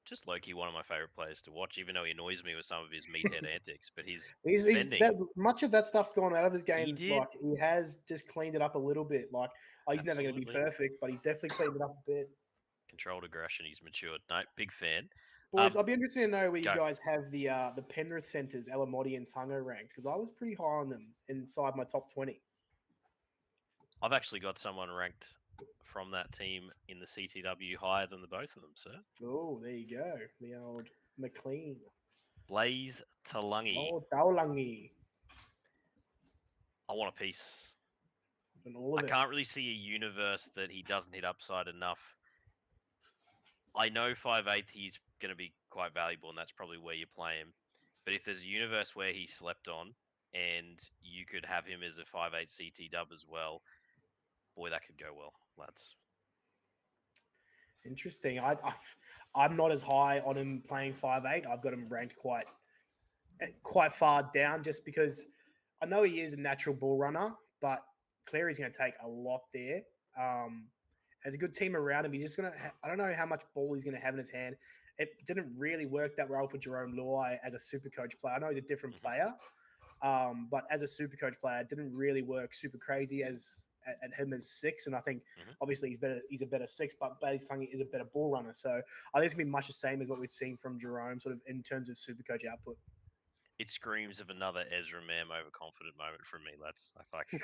Just low-key one of my favorite players to watch, even though he annoys me with some of his meathead antics. But he's much of that stuff's gone out of his game. He has just cleaned it up a little bit. Like, he's never going to be perfect, but he's definitely cleaned it up a bit. Controlled aggression. He's matured. No, big fan. Boys, I'll be interested to know where you go. guys have the Penrith centres, Elamotti and Tungo ranked, because I was pretty high on them inside my top 20. I've actually got someone ranked from that team in the CTW higher than the both of them, sir. Oh, there you go. The old McLean. Blaze Talungi. Oh, Daulangi. I want a piece. And all of I it. can't really see a universe that he doesn't hit upside enough. I know 5'8", he's going to be quite valuable, and that's probably where you play him. But if there's a universe where he slept on, and you could have him as a 5'8" CT dub as well, boy, that could go well, lads. Interesting. I'm not as high on him playing 5'8". I've got him ranked quite far down, just because I know he is a natural ball runner, but Cleary's going to take a lot there. There's a good team around him. He's just going to I don't know how much ball he's going to have in his hand. It didn't really work that well for Jerome Luai as a Supercoach player. I know he's a different player, but as a Supercoach player, it didn't really work super crazy at him as 6. And I think obviously he's a better 6, but Blaze Tungi is a better ball runner. So I think it's going to be much the same as what we've seen from Jerome, sort of in terms of Supercoach output. It screams of another Ezra Mam overconfident moment from me, lads. I fucking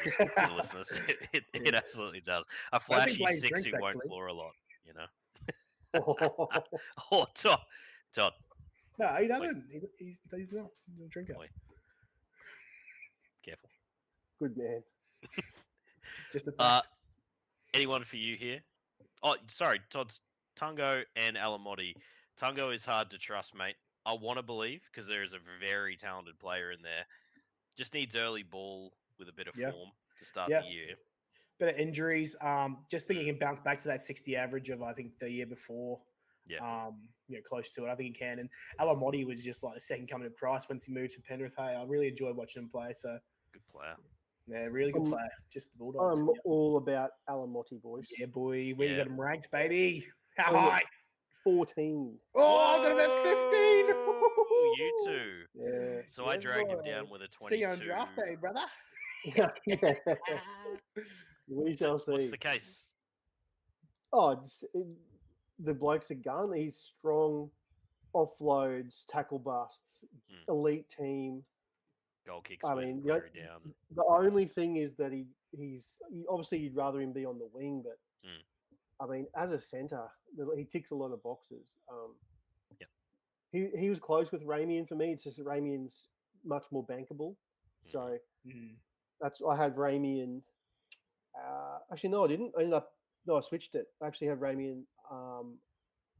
the listeners. It absolutely does. A flashy 6 who won't floor a lot, you know. Oh, Todd. No, he doesn't. He's not. He doesn't drink it. Careful. Good man. It's just a fact. Anyone for you here? Oh, sorry, Todd's Tungo and Elamotti. Tungo is hard to trust, mate. I want to believe because there is a very talented player in there. Just needs early ball with a bit of form to start the year. Bit of injuries. Just think he can bounce back to that 60 average of I think the year before. Yeah. Close to it. I think he can. And Elamotti was just like the second coming of Christ once he moved to Penrith. Hey, I really enjoyed watching him play. So good player. Yeah, really good player. Just the Bulldogs. I'm all about Elamotti, boys. Yeah, boy. Where you got him ranked, baby? How high? 14. Oh, I've got him at 15. Oh, you two. Yeah. So I dragged him down with a 22. See you on draft day, brother. We shall see. What's the case? Oh, the bloke's a gun. He's strong, offloads, tackle busts, elite team. Goal kicks. I mean, down. The only thing is that he's obviously you'd rather him be on the wing, but I mean, as a centre, he ticks a lot of boxes. He was close with Ramian for me. It's just that Ramian's much more bankable. So that's I had Ramian. Actually, no, I didn't. I switched it. I actually had Ramian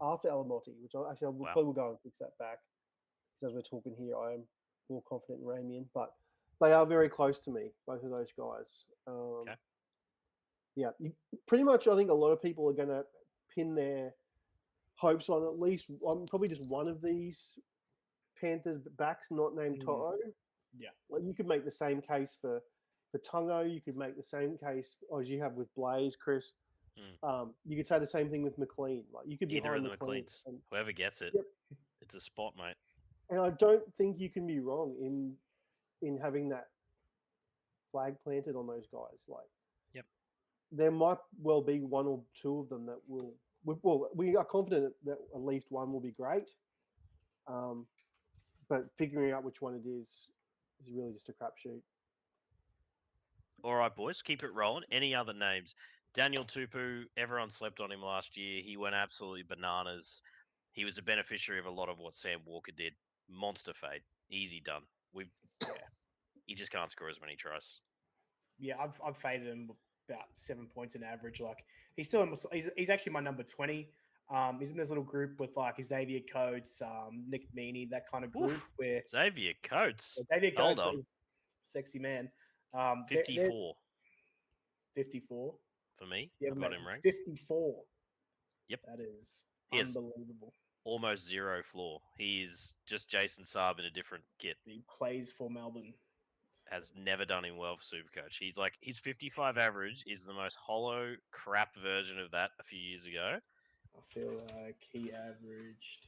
after Elamotti, which I probably will go and fix that back. Because as we're talking here, I am more confident in Ramian, but they are very close to me, both of those guys. Okay. Yeah, pretty much. I think a lot of people are going to pin their hopes on at least probably just one of these Panthers backs, not named Toto. Yeah, like you could make the same case for Tungo. You could make the same case as you have with Blaze, Chris. You could say the same thing with McLean. Like you could be either of the McLean. McLeans. Whoever gets it, it's a spot, mate. And I don't think you can be wrong in having that flag planted on those guys. Like, there might well be one or two of them that will. Well, we are confident that at least one will be great. But figuring out which one it is really just a crapshoot. All right, boys, keep it rolling. Any other names? Daniel Tupu, everyone slept on him last year. He went absolutely bananas. He was a beneficiary of a lot of what Sam Walker did. Monster fade. Easy done. He just can't score as many tries. Yeah, I've faded him about 7 points in average. Like he's actually my number 20. He's in this little group with like Xavier Coates, Nick Meaney, that kind of group. Where Xavier Coates, Xavier Coates is sexy man. 54. 54 for me. Yeah, I've got him ranked 54. Yep, that is he unbelievable. Almost zero floor. He's just Jason Saab in a different kit. He plays for Melbourne. Has never done him well for Supercoach. He's like his 55 average is the most hollow crap version of that a few years ago. I feel like he averaged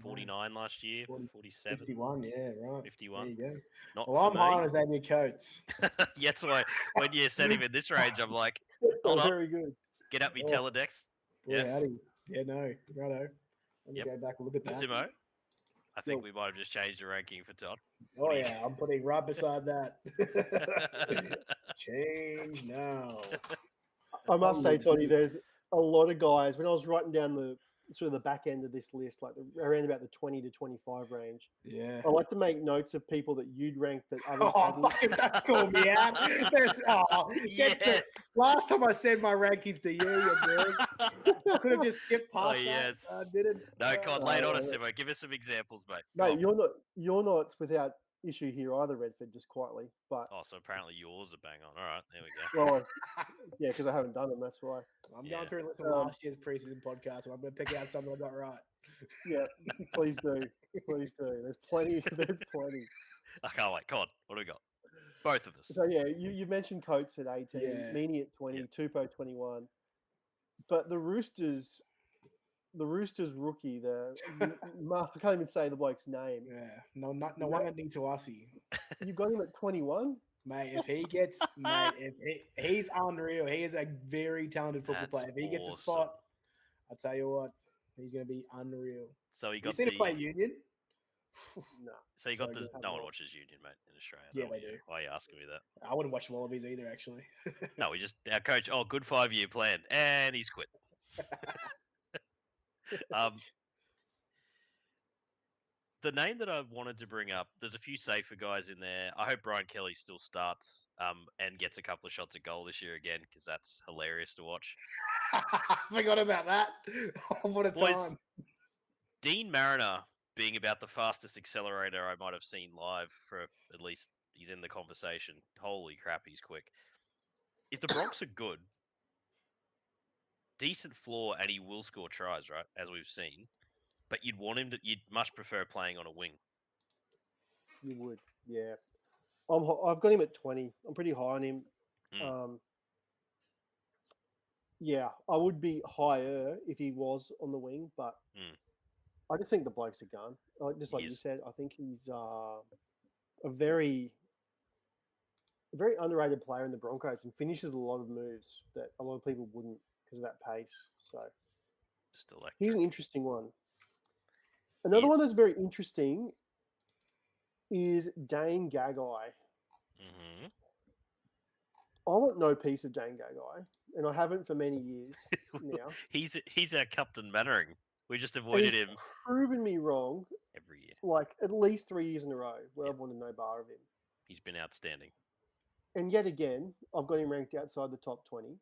49 last year, 47. 51, yeah, right. 51. There you go. Not well, I'm high on Xavier Coates. Yeah, that's why when you said him in this range, I'm like, hold very good. Get at me, Teledex. Boy, howdy. Yeah, no, righto. Let me go back and look at that. Simo, I think we might have just changed the ranking for Todd. Oh, yeah. I'm putting right beside that. Change now. I must say, Toddy, there's a lot of guys. When I was writing down the sort of the back end of this list, like around about the 20 to 25 range, Yeah. I like to make notes of people that you'd rank that others Oh, fucking don't call me out. Yes. Last time I said my rankings to you bro. I could have just skipped past yes. that. I didn't. No, God, lay it on us, Simo. Give us some examples, mate. No, you're not without issue here either, Redford, just quietly. But so apparently yours are bang on. All right, there we go. well, yeah, because I haven't done them. That's why. I'm going through and listening to last year's preseason podcast, and I'm going to pick out something I got right. Yeah, please do. Please do. There's plenty. There's plenty. I can't wait. Come on, what do we got? Both of us. So yeah, you mentioned Coates at 18, Meany at 20, Tupou 21, but the Roosters rookie, I can't even say the bloke's name. Yeah, no one ending to Aussie. You got him at 21, mate. If he gets, he's unreal. He is a very talented football player. If he gets a spot, I'll tell you what, he's going to be unreal. So he got. You seen him play Union? No. So you got this. No one watches Union, mate, in Australia. Yeah, they do. Why are you asking me that? I wouldn't watch Wallabies either, actually. No, our coach. Oh, good 5-year plan, and he's quit. The name that I wanted to bring up, there's a few safer guys in there. I hope Brian Kelly still starts and gets a couple of shots at goal this year again, because that's hilarious to watch. Forgot about that. What a time. Dean Mariner being about the fastest accelerator I might have seen live for at least he's in the conversation. Holy crap, he's quick. If the Bronx are good, decent floor, and he will score tries, right, as we've seen. But you'd much prefer playing on a wing. You would, yeah. I've got him at 20. I'm pretty high on him. Yeah, I would be higher if he was on the wing, but I just think the bloke's a gun. Just like you said, I think he's a very underrated player in the Broncos and finishes a lot of moves that a lot of people wouldn't because of that pace. So he's an interesting one. Another one that's very interesting is Dane Gagai. Mm-hmm. I want no piece of Dane Gagai, and I haven't for many years now. He's our Captain Mannering. We just avoided him. Proven me wrong every year, like at least 3 years in a row where I've wanted no bar of him. He's been outstanding. And yet again, I've got him ranked outside the top 20.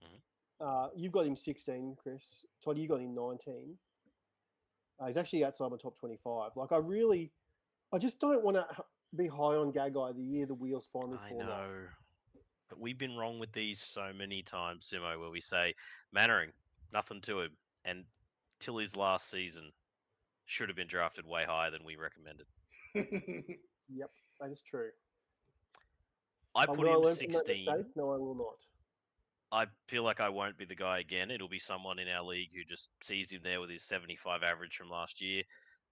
Mm-hmm. You've got him 16, Chris. Todd, you got him 19. He's actually outside my top 25. Like, I just don't want to be high on Gagai the year the wheels finally fall off. I know. But we've been wrong with these so many times, Simo, where we say, Mannering, nothing to him. And till his last season, should have been drafted way higher than we recommended. Yep, that is true. I put him 16. No, I will not. I feel like I won't be the guy again. It'll be someone in our league who just sees him there with his 75 average from last year,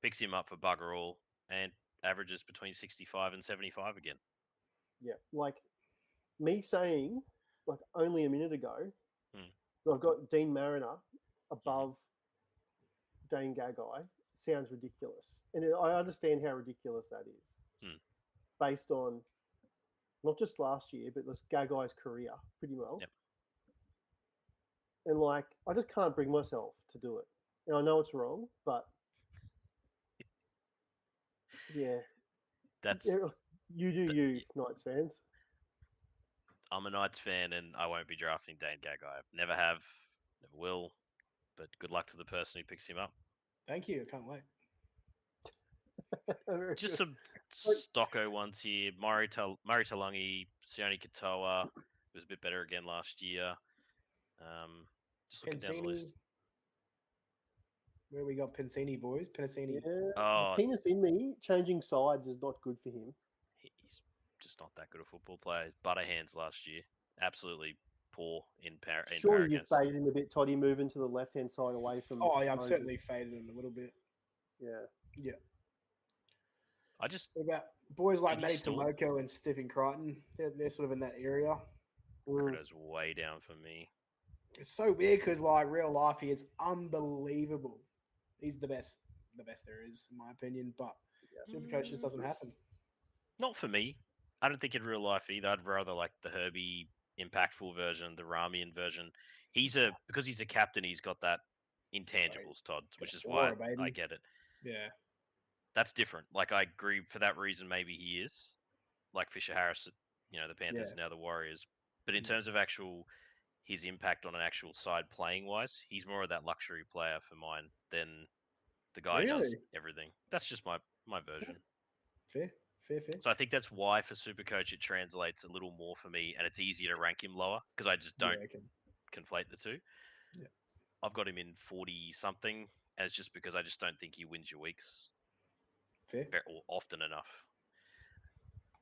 picks him up for bugger all, and averages between 65 and 75 again. Yeah, like me saying, like only a minute ago, I've got Dean Mariner above Dane Gagai. Sounds ridiculous. And I understand how ridiculous that is. Based on not just last year, but this Gagai's career pretty well. Yep. And like, I just can't bring myself to do it. And I know it's wrong, but yeah. You do you, Knights fans. I'm a Knights fan and I won't be drafting Dane Gagai. Never have, never will. But good luck to the person who picks him up. Thank you. I can't wait. Just some stocko ones here. Murray Talangi, Sione Katoa was a bit better again last year. Just looking down the list. Where we got Pensini, boys? Pensini. Yeah. Penis in me, changing sides is not good for him. He's just not that good a football player. Butter hands last year. Absolutely poor in Surely you've faded him a bit, Toddy, moving to the left-hand side away from... Oh, yeah, I've certainly faded him a little bit. Yeah. I just... What about boys like Matty Tomoko and Stephen Crichton? They're sort of in that area. Crichton's way down for me. It's so weird because, like, real life, he is unbelievable. He's the best there is, in my opinion. But Yeah. Supercoach just doesn't happen. Not for me. I don't think in real life either. I'd rather like the Herbie impactful version, the Ramian version. Because he's a captain, he's got that intangibles, Todd, which is why Aura, I baby. get it. Yeah. That's different. Like I agree for that reason. Maybe he is like Fisher Harris. The Panthers Yeah. and now the Warriors. But in Mm. terms of his impact on an actual side playing wise, he's more of that luxury player for mine than the guy who does Really? everything. That's just my version. Fair. So I think that's why for Supercoach it translates a little more for me, and it's easier to rank him lower because I just don't Yeah, okay. conflate the two. Yeah. I've got him in 40 something, and it's just because I just don't think he wins your weeks Fair. or often enough.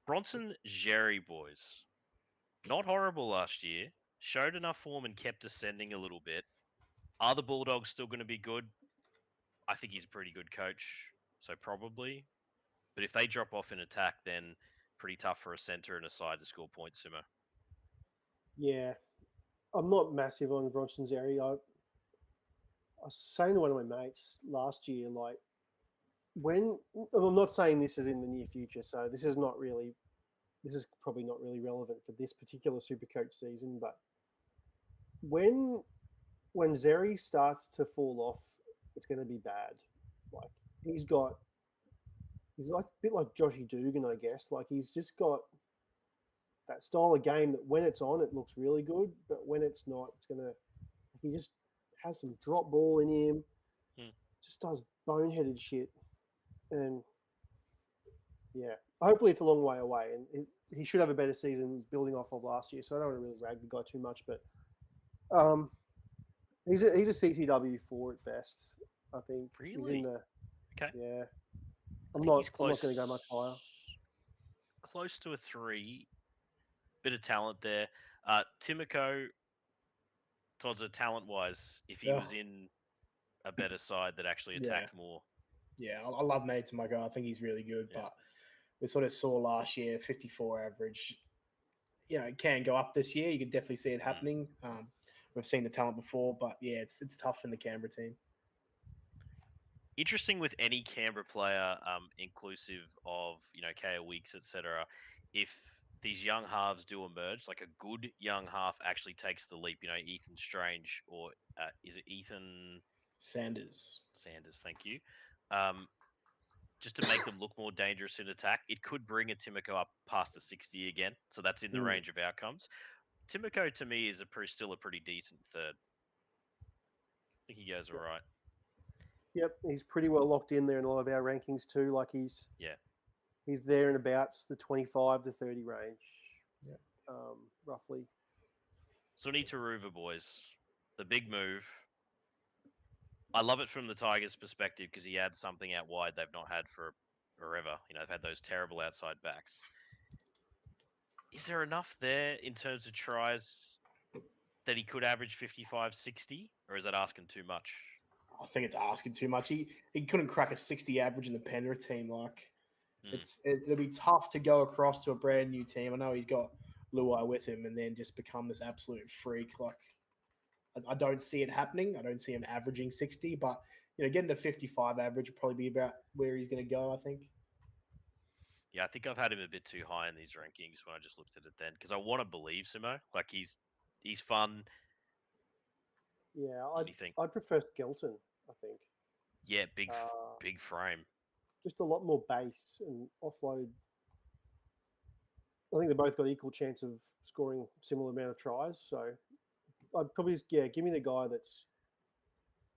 Bronson Jerry, boys, not horrible last year. Showed enough form and kept ascending a little bit. Are the Bulldogs still going to be good? I think he's a pretty good coach, so probably. But if they drop off in attack, then pretty tough for a centre and a side to score points, Simmer. Yeah. I'm not massive on Bronson's area. I was saying to one of my mates last year, like, I'm not saying this is in the near future, so this is probably not really relevant for this particular Supercoach season, but when Zeri starts to fall off, it's going to be bad. Like he's like a bit like Joshy Dugan, I guess. Like he's just got that style of game that when it's on, it looks really good, but when it's not, he just has some drop ball in him, just does boneheaded shit, and yeah, hopefully it's a long way away, and he should have a better season building off of last year. So I don't want to really rag the guy too much, but he's a CTW 4 at best. I think Really? he's in the Okay. Yeah. I'm not going to go much higher. Close to a 3. Bit of talent there. Timoko, Todd's a talent-wise, if he was in a better side that actually attacked more. Yeah, I love Nate Timoko. I think he's really good, but we sort of saw last year 54 average. It can go up this year. You can definitely see it happening. We've seen the talent before, but yeah, it's tough in the Canberra team. Interesting with any Canberra player, inclusive of KO Weeks, etc. If these young halves do emerge, like a good young half actually takes the leap. Ethan Strange, or is it Ethan Sanders? Thank you. Just to make them look more dangerous in attack, it could bring a Timoko up past a 60 again. So that's in the range of outcomes. Timoko to me is still a pretty decent third. I think he goes all right. Yep, he's pretty well locked in there in a lot of our rankings too. Like he's there in about the 25 to 30 range, roughly. Suni Taruva, boys, the big move. I love it from the Tigers' perspective because he adds something out wide they've not had for forever. They've had those terrible outside backs. Is there enough there in terms of tries that he could average 55, 60, or is that asking too much? I think it's asking too much. He couldn't crack a 60 average in the Penrith team. Like it'll be tough to go across to a brand new team. I know he's got Luai with him and then just become this absolute freak. Like I don't see it happening. I don't see him averaging 60, but getting to 55 average would probably be about where he's going to go, I think. Yeah, I think I've had him a bit too high in these rankings when I just looked at it then because I want to believe Simo. Like he's fun. Yeah, I'd prefer Skelton, I think. Yeah, big frame. Just a lot more base and offload. I think they both got equal chance of scoring similar amount of tries. So I'd probably just, give me the guy that's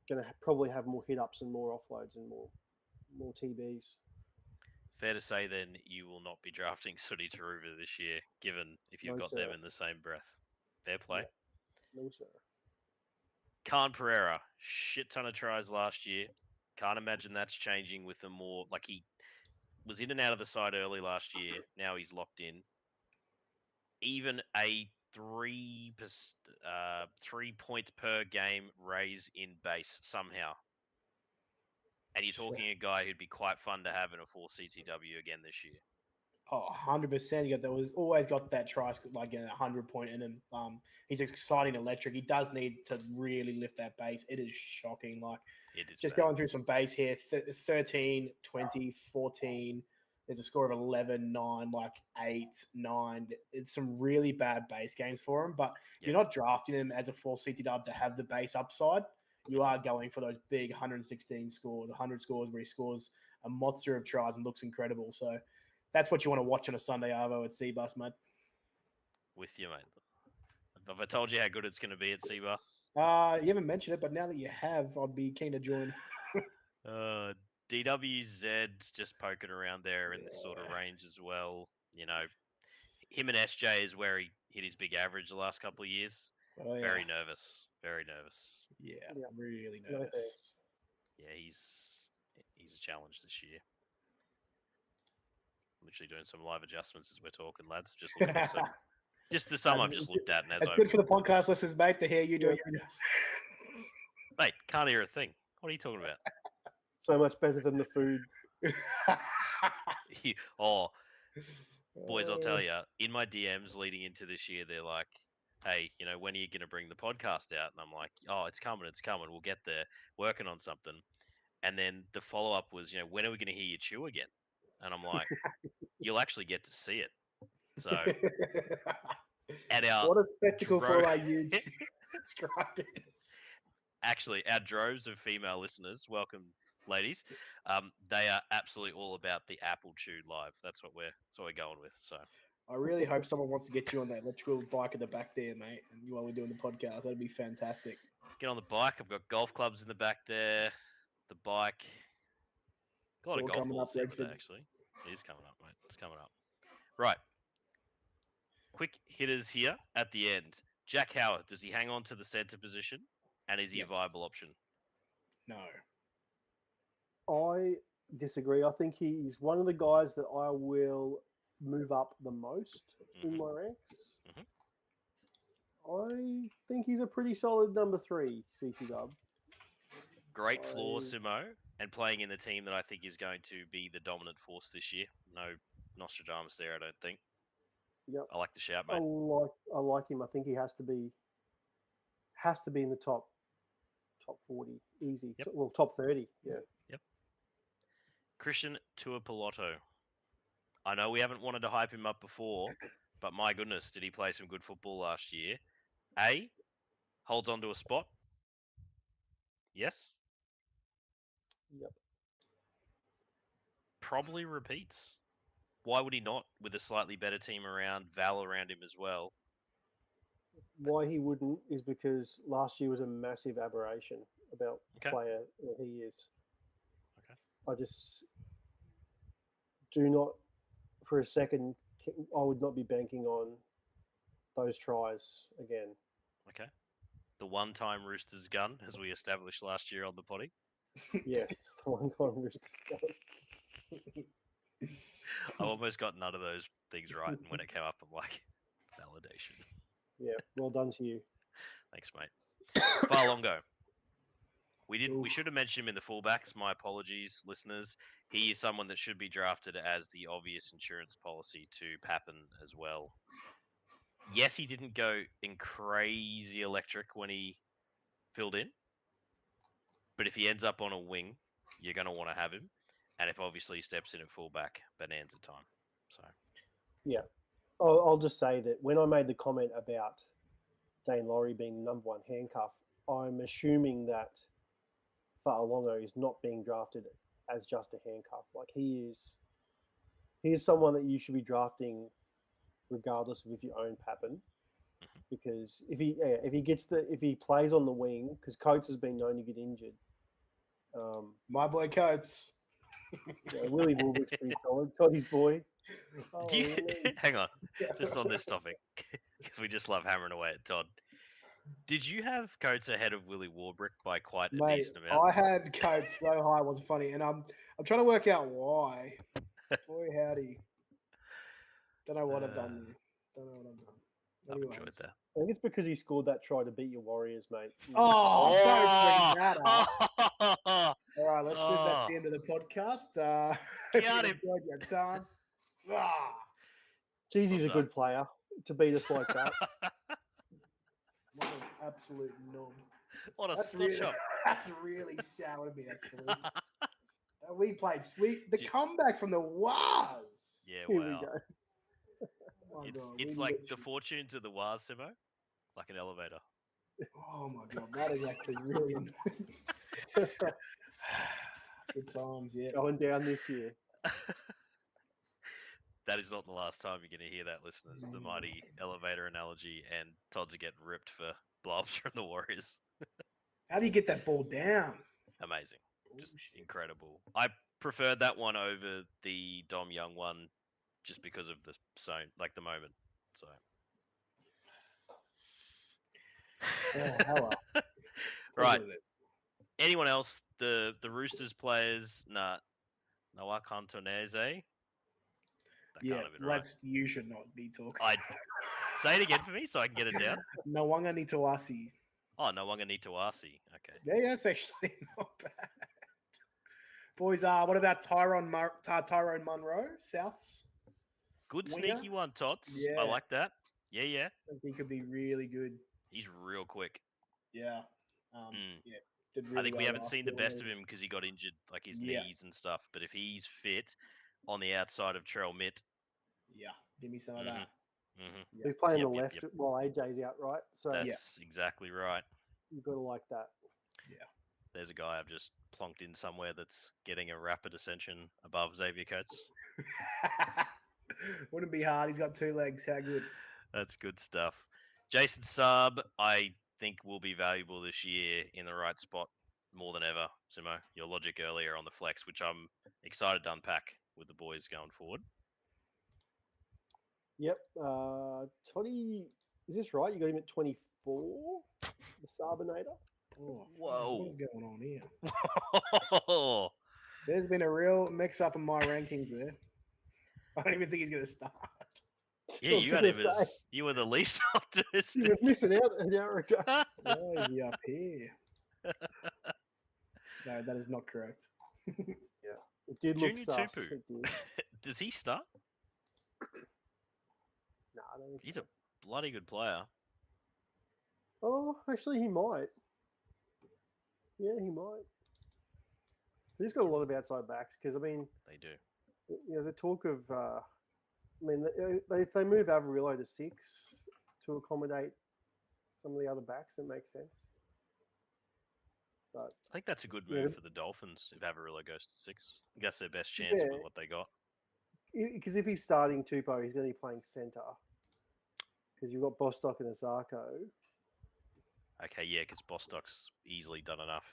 going to probably have more hit ups and more offloads and more TBs. Fair to say then you will not be drafting Suni Taruva this year, given if you've got them in the same breath. Fair play. Yeah. No, sir. Khan Pereira, shit ton of tries last year. Can't imagine that's changing with a more like he was in and out of the side early last year. Now he's locked in. Even a 3 point per game raise in base somehow. And you're talking a guy who'd be quite fun to have in a 4 CTW again this year. Oh, 100%. There was always got that try, like 100-point in him. He's exciting, electric. He does need to really lift that base. It is shocking. Like, It is just bad. going through some base here 13, 20, 14. There's a score of 11, 9, like 8, 9. It's some really bad base games for him, but you're not drafting him as a full CTW to have the base upside. You are going for those big 116 scores, 100 scores where he scores a monster of tries and looks incredible. So that's what you want to watch on a Sunday Arvo at Seabus, mate. With you, mate. Have I told you how good it's going to be at Seabus? You haven't mentioned it, but now that you have, I'd be keen to join. DWZ's just poking around there in this sort of range as well. You know, him and SJ is where he hit his big average the last couple of years. Oh, yeah. Very nervous. Very nervous. Yeah, really nervous. Yeah, he's a challenge this year. Literally doing some live adjustments as we're talking, lads. Just looking at some. Just the sum I've just looked at. And it's good for the podcast listeners, mate, to hear you doing your Mate, can't hear a thing. What are you talking about? So much better than the food. Boys, I'll tell you, in my DMs leading into this year, they're like, hey, you know, when are you going to bring the podcast out? And I'm like, oh, it's coming. We'll get there, working on something. And then the follow-up was, you know, when are we going to hear you chew again? And I'm like, you'll actually get to see it. So, what a spectacle for our YouTube subscribers. Actually, our droves of female listeners, welcome, ladies. They are absolutely all about the Apple Chew live. That's what we're going with. So, I really hope someone wants to get you on that electrical bike at the back there, mate. And while we're doing the podcast, that'd be fantastic. Get on the bike. I've got golf clubs in the back there. The bike. Got a lot of golf balls there, actually. It is coming up, mate. It's coming up. Right. Quick hitters here at the end. Jack Howard, does he hang on to the centre position? And is he a viable option? No. I disagree. I think he's one of the guys that I will move up the most in my ranks. I think he's a pretty solid number 3 CTW. Great floor, Simo, and playing in the team that I think is going to be the dominant force this year. No Nostradamus there, I don't think. Yep. I like the shout, mate. I like him. I think he has to be in the top 40, easy. Yep. Well, top 30, yeah. Yep. Christian Tuapoloto. I know we haven't wanted to hype him up before, but my goodness, did he play some good football last year? A, holds on to a spot. Yes? Yep. Probably repeats. Why would he not, with a slightly better team around, Val around him as well? Why he wouldn't is because last year was a massive aberration about the player that he is. Okay. I just do not, for a second, I would not be banking on those tries again. Okay. The one-time Roosters gun, as we established last year on the potty. Yes, the one-time Roosters gun. I almost got none of those things right, and when it came up, I'm like, validation. Yeah, well done to you. Thanks, mate. Farlongo. We should have mentioned him in the fullbacks. My apologies, listeners. He is someone that should be drafted as the obvious insurance policy to Pappen as well. Yes, he didn't go in crazy electric when he filled in, but if he ends up on a wing, you're going to want to have him. And if obviously he steps in at fullback, bonanza time. So, yeah, I'll just say that when I made the comment about Dane Laurie being the number 1 handcuff, I'm assuming that Fa'alongo is not being drafted as just a handcuff. Like he is someone that you should be drafting regardless of if you own Pappen, because if he plays on the wing, because Coates has been known to get injured. My boy Coates. Yeah, Willie Woolbrick's pretty solid. Toddy's boy. Hang on, just on this topic, because we just love hammering away at Todd. Did you have Coates ahead of Willie Warbrick by quite a decent amount? I had Coates so high, it wasn't funny, and I'm trying to work out why. Boy, howdy. Don't know what I've done there. I've enjoyed that. I think it's because he scored that try to beat your Warriors, mate. Oh, don't bring that up. All right, that's the end of the podcast. Got him. Enjoyed your time. Ah, Jeezy's a What's good player to beat us like that. what an absolute nub. What a That's stop really, shop. that's really sour to me, actually. We played sweet. The comeback from the Waz. Yeah, Here we wow. go. Oh my God, It's we like the literally- fortunes of the Waz, Simo. Like an elevator. Oh my God, that is actually really annoying. Good times, yeah. Going down this year. That is not the last time you're going to hear that, listeners. The mighty elevator analogy, and Todd's are getting ripped for blow-ups from the Warriors. How do you get that ball down? Amazing. Just Bullshit. incredible. I preferred that one over the Dom Young one just because of the zone, like the moment. So. Oh, hello. Right. Anyone else? The Roosters players? Nah. Noah Cantonese? Yeah, Right. you should not be talking. Say it again for me so I can get it down. Nawanga Nitawasi. Oh, Nawanga Nitawasi. Okay. Yeah, that's actually not bad. Boys, what about Tyrone Munro, Souths? Good Winger? sneaky one, Tots. Yeah. I like that. Yeah. I think he could be really good. He's real quick. Yeah. Mm. Yeah. Did really I think we well haven't last seen the year. best of him because he got injured, like his Yeah. knees and stuff. But if he's fit on the outside of Trell Mitt, Yeah, give me some of that. mm-hmm. He's playing Yep, the yep, left yep. while AJ's out, right? So That's exactly right. you've got to like that. There's a guy I've just plonked in somewhere that's getting a rapid ascension above Xavier Coates. Wouldn't be hard. He's got 2 legs. How good? That's good stuff. Jason Saab, I think will be valuable this year in the right spot more than ever. Simo, your logic earlier on the flex, which I'm excited to unpack with the boys going forward. Yep. 20. Is this right? You got him at 24? The Sabinator? Oh, Whoa. What is going on here? Whoa. There's been a real mix-up in my rankings there. I don't even think he's going to start. Yeah, you had him as you were the least He optimistic. was missing out an hour ago. Why is he up here? No, that is not correct. It did look Junior sus. Tupu. It did. Does he start? No, I don't think He's so. a bloody good player. Oh, actually, he might. Yeah, he might. He's got a lot of outside backs because, I mean, They do. there's a talk of, I mean, if they move Avarillo to 6 to accommodate some of the other backs, that makes sense. But I think that's a good Yeah. move for the Dolphins if Avarillo goes to 6. I think that's their best chance Yeah. with what they got. because if he's starting Tupou, he's going to be playing centre because you've got Bostock and Asako. Okay, yeah, because Bostock's easily done enough.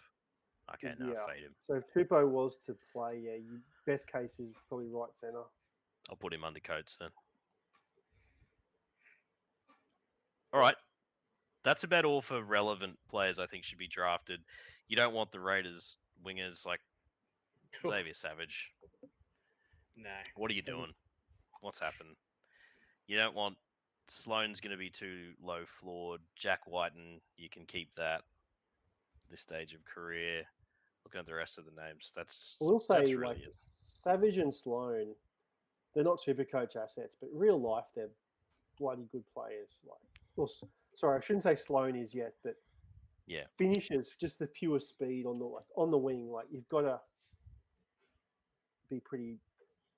Okay, no, Yeah. fade him. So if Tupou was to play, yeah, your best case is probably right centre. I'll put him under Coates then. All right. That's about all for relevant players I think should be drafted. You don't want the Raiders wingers like Xavier Savage. No. What are you doing? What's happened? You don't want Sloane's going to be too low floored. Jack Whiten, you can keep that this stage of career. Looking at the rest of the names, that's I will say, that's like, really it. Savage and Sloan, they're not Supercoach assets, but real life, they're bloody good players. Like, well, sorry, I shouldn't say Sloan is yet, but Yeah. finishes just the pure speed on the wing. Like, you've got to be pretty.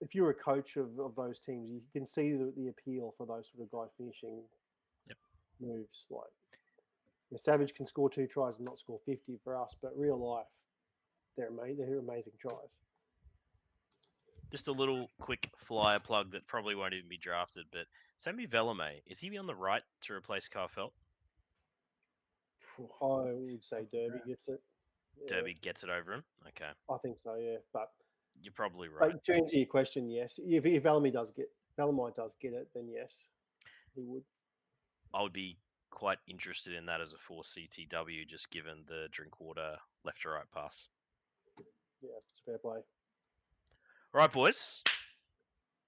If you're a coach of those teams, you can see the appeal for those sort of guys finishing moves. Like, Savage can score 2 tries and not score 50 for us, but real life, they're amazing tries. Just a little quick flyer plug that probably won't even be drafted, but Sammy Velame, is he on the right to replace Carfelt? I would say Derby gets it. Yeah, Derby gets it over him? Okay. I think so, yeah. But You're probably right. to answer your question, yes. If Velame does get it, then yes, he would. I would be quite interested in that as a 4 CTW, just given the Drinkwater left to right pass. Yeah, it's fair play. All right, boys.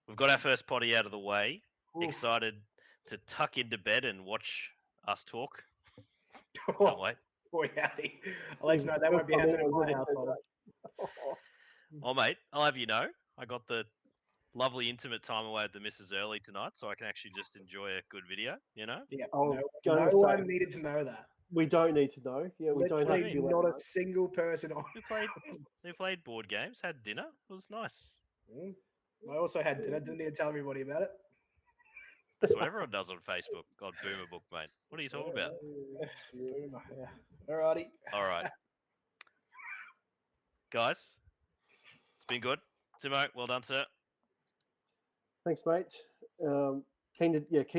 We've got our first potty out of the way. Oof. Excited to tuck into bed and watch us talk. Can't wait. Boy, howdy. I'll let you know that won't be happening in my household. Oh, mate, I'll have you know, I got the lovely intimate time away at the missus early tonight, so I can actually just enjoy a good video. Yeah, Oh, no gonna say- one needed to know that. We don't need to know. Yeah, we don't have to Literally be not letting a single person on. We played board games, had dinner. It was nice. I also had dinner. Didn't need to tell everybody about it. That's what everyone does on Facebook. God, Boomer Book, mate. What are you talking about? Yeah. Alrighty. All right, guys, it's been good. Timo, well done, sir. Thanks, mate. Keen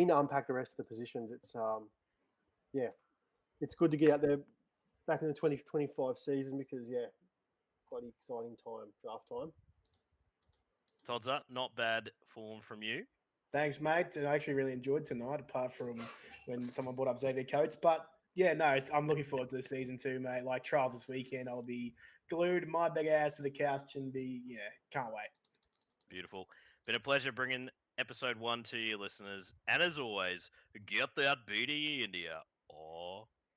to unpack the rest of the positions. It's it's good to get out there back in the 2025 season because bloody exciting time, draft time. Todzer, not bad form from you. Thanks, mate. I actually really enjoyed tonight, apart from when someone brought up Xavier Coates. But yeah, no, I'm looking forward to the season too, mate. Like trials this weekend, I'll be glued my big ass to the couch and can't wait. Beautiful. Been a pleasure bringing episode 1 to you, listeners. And as always, get that BDE India.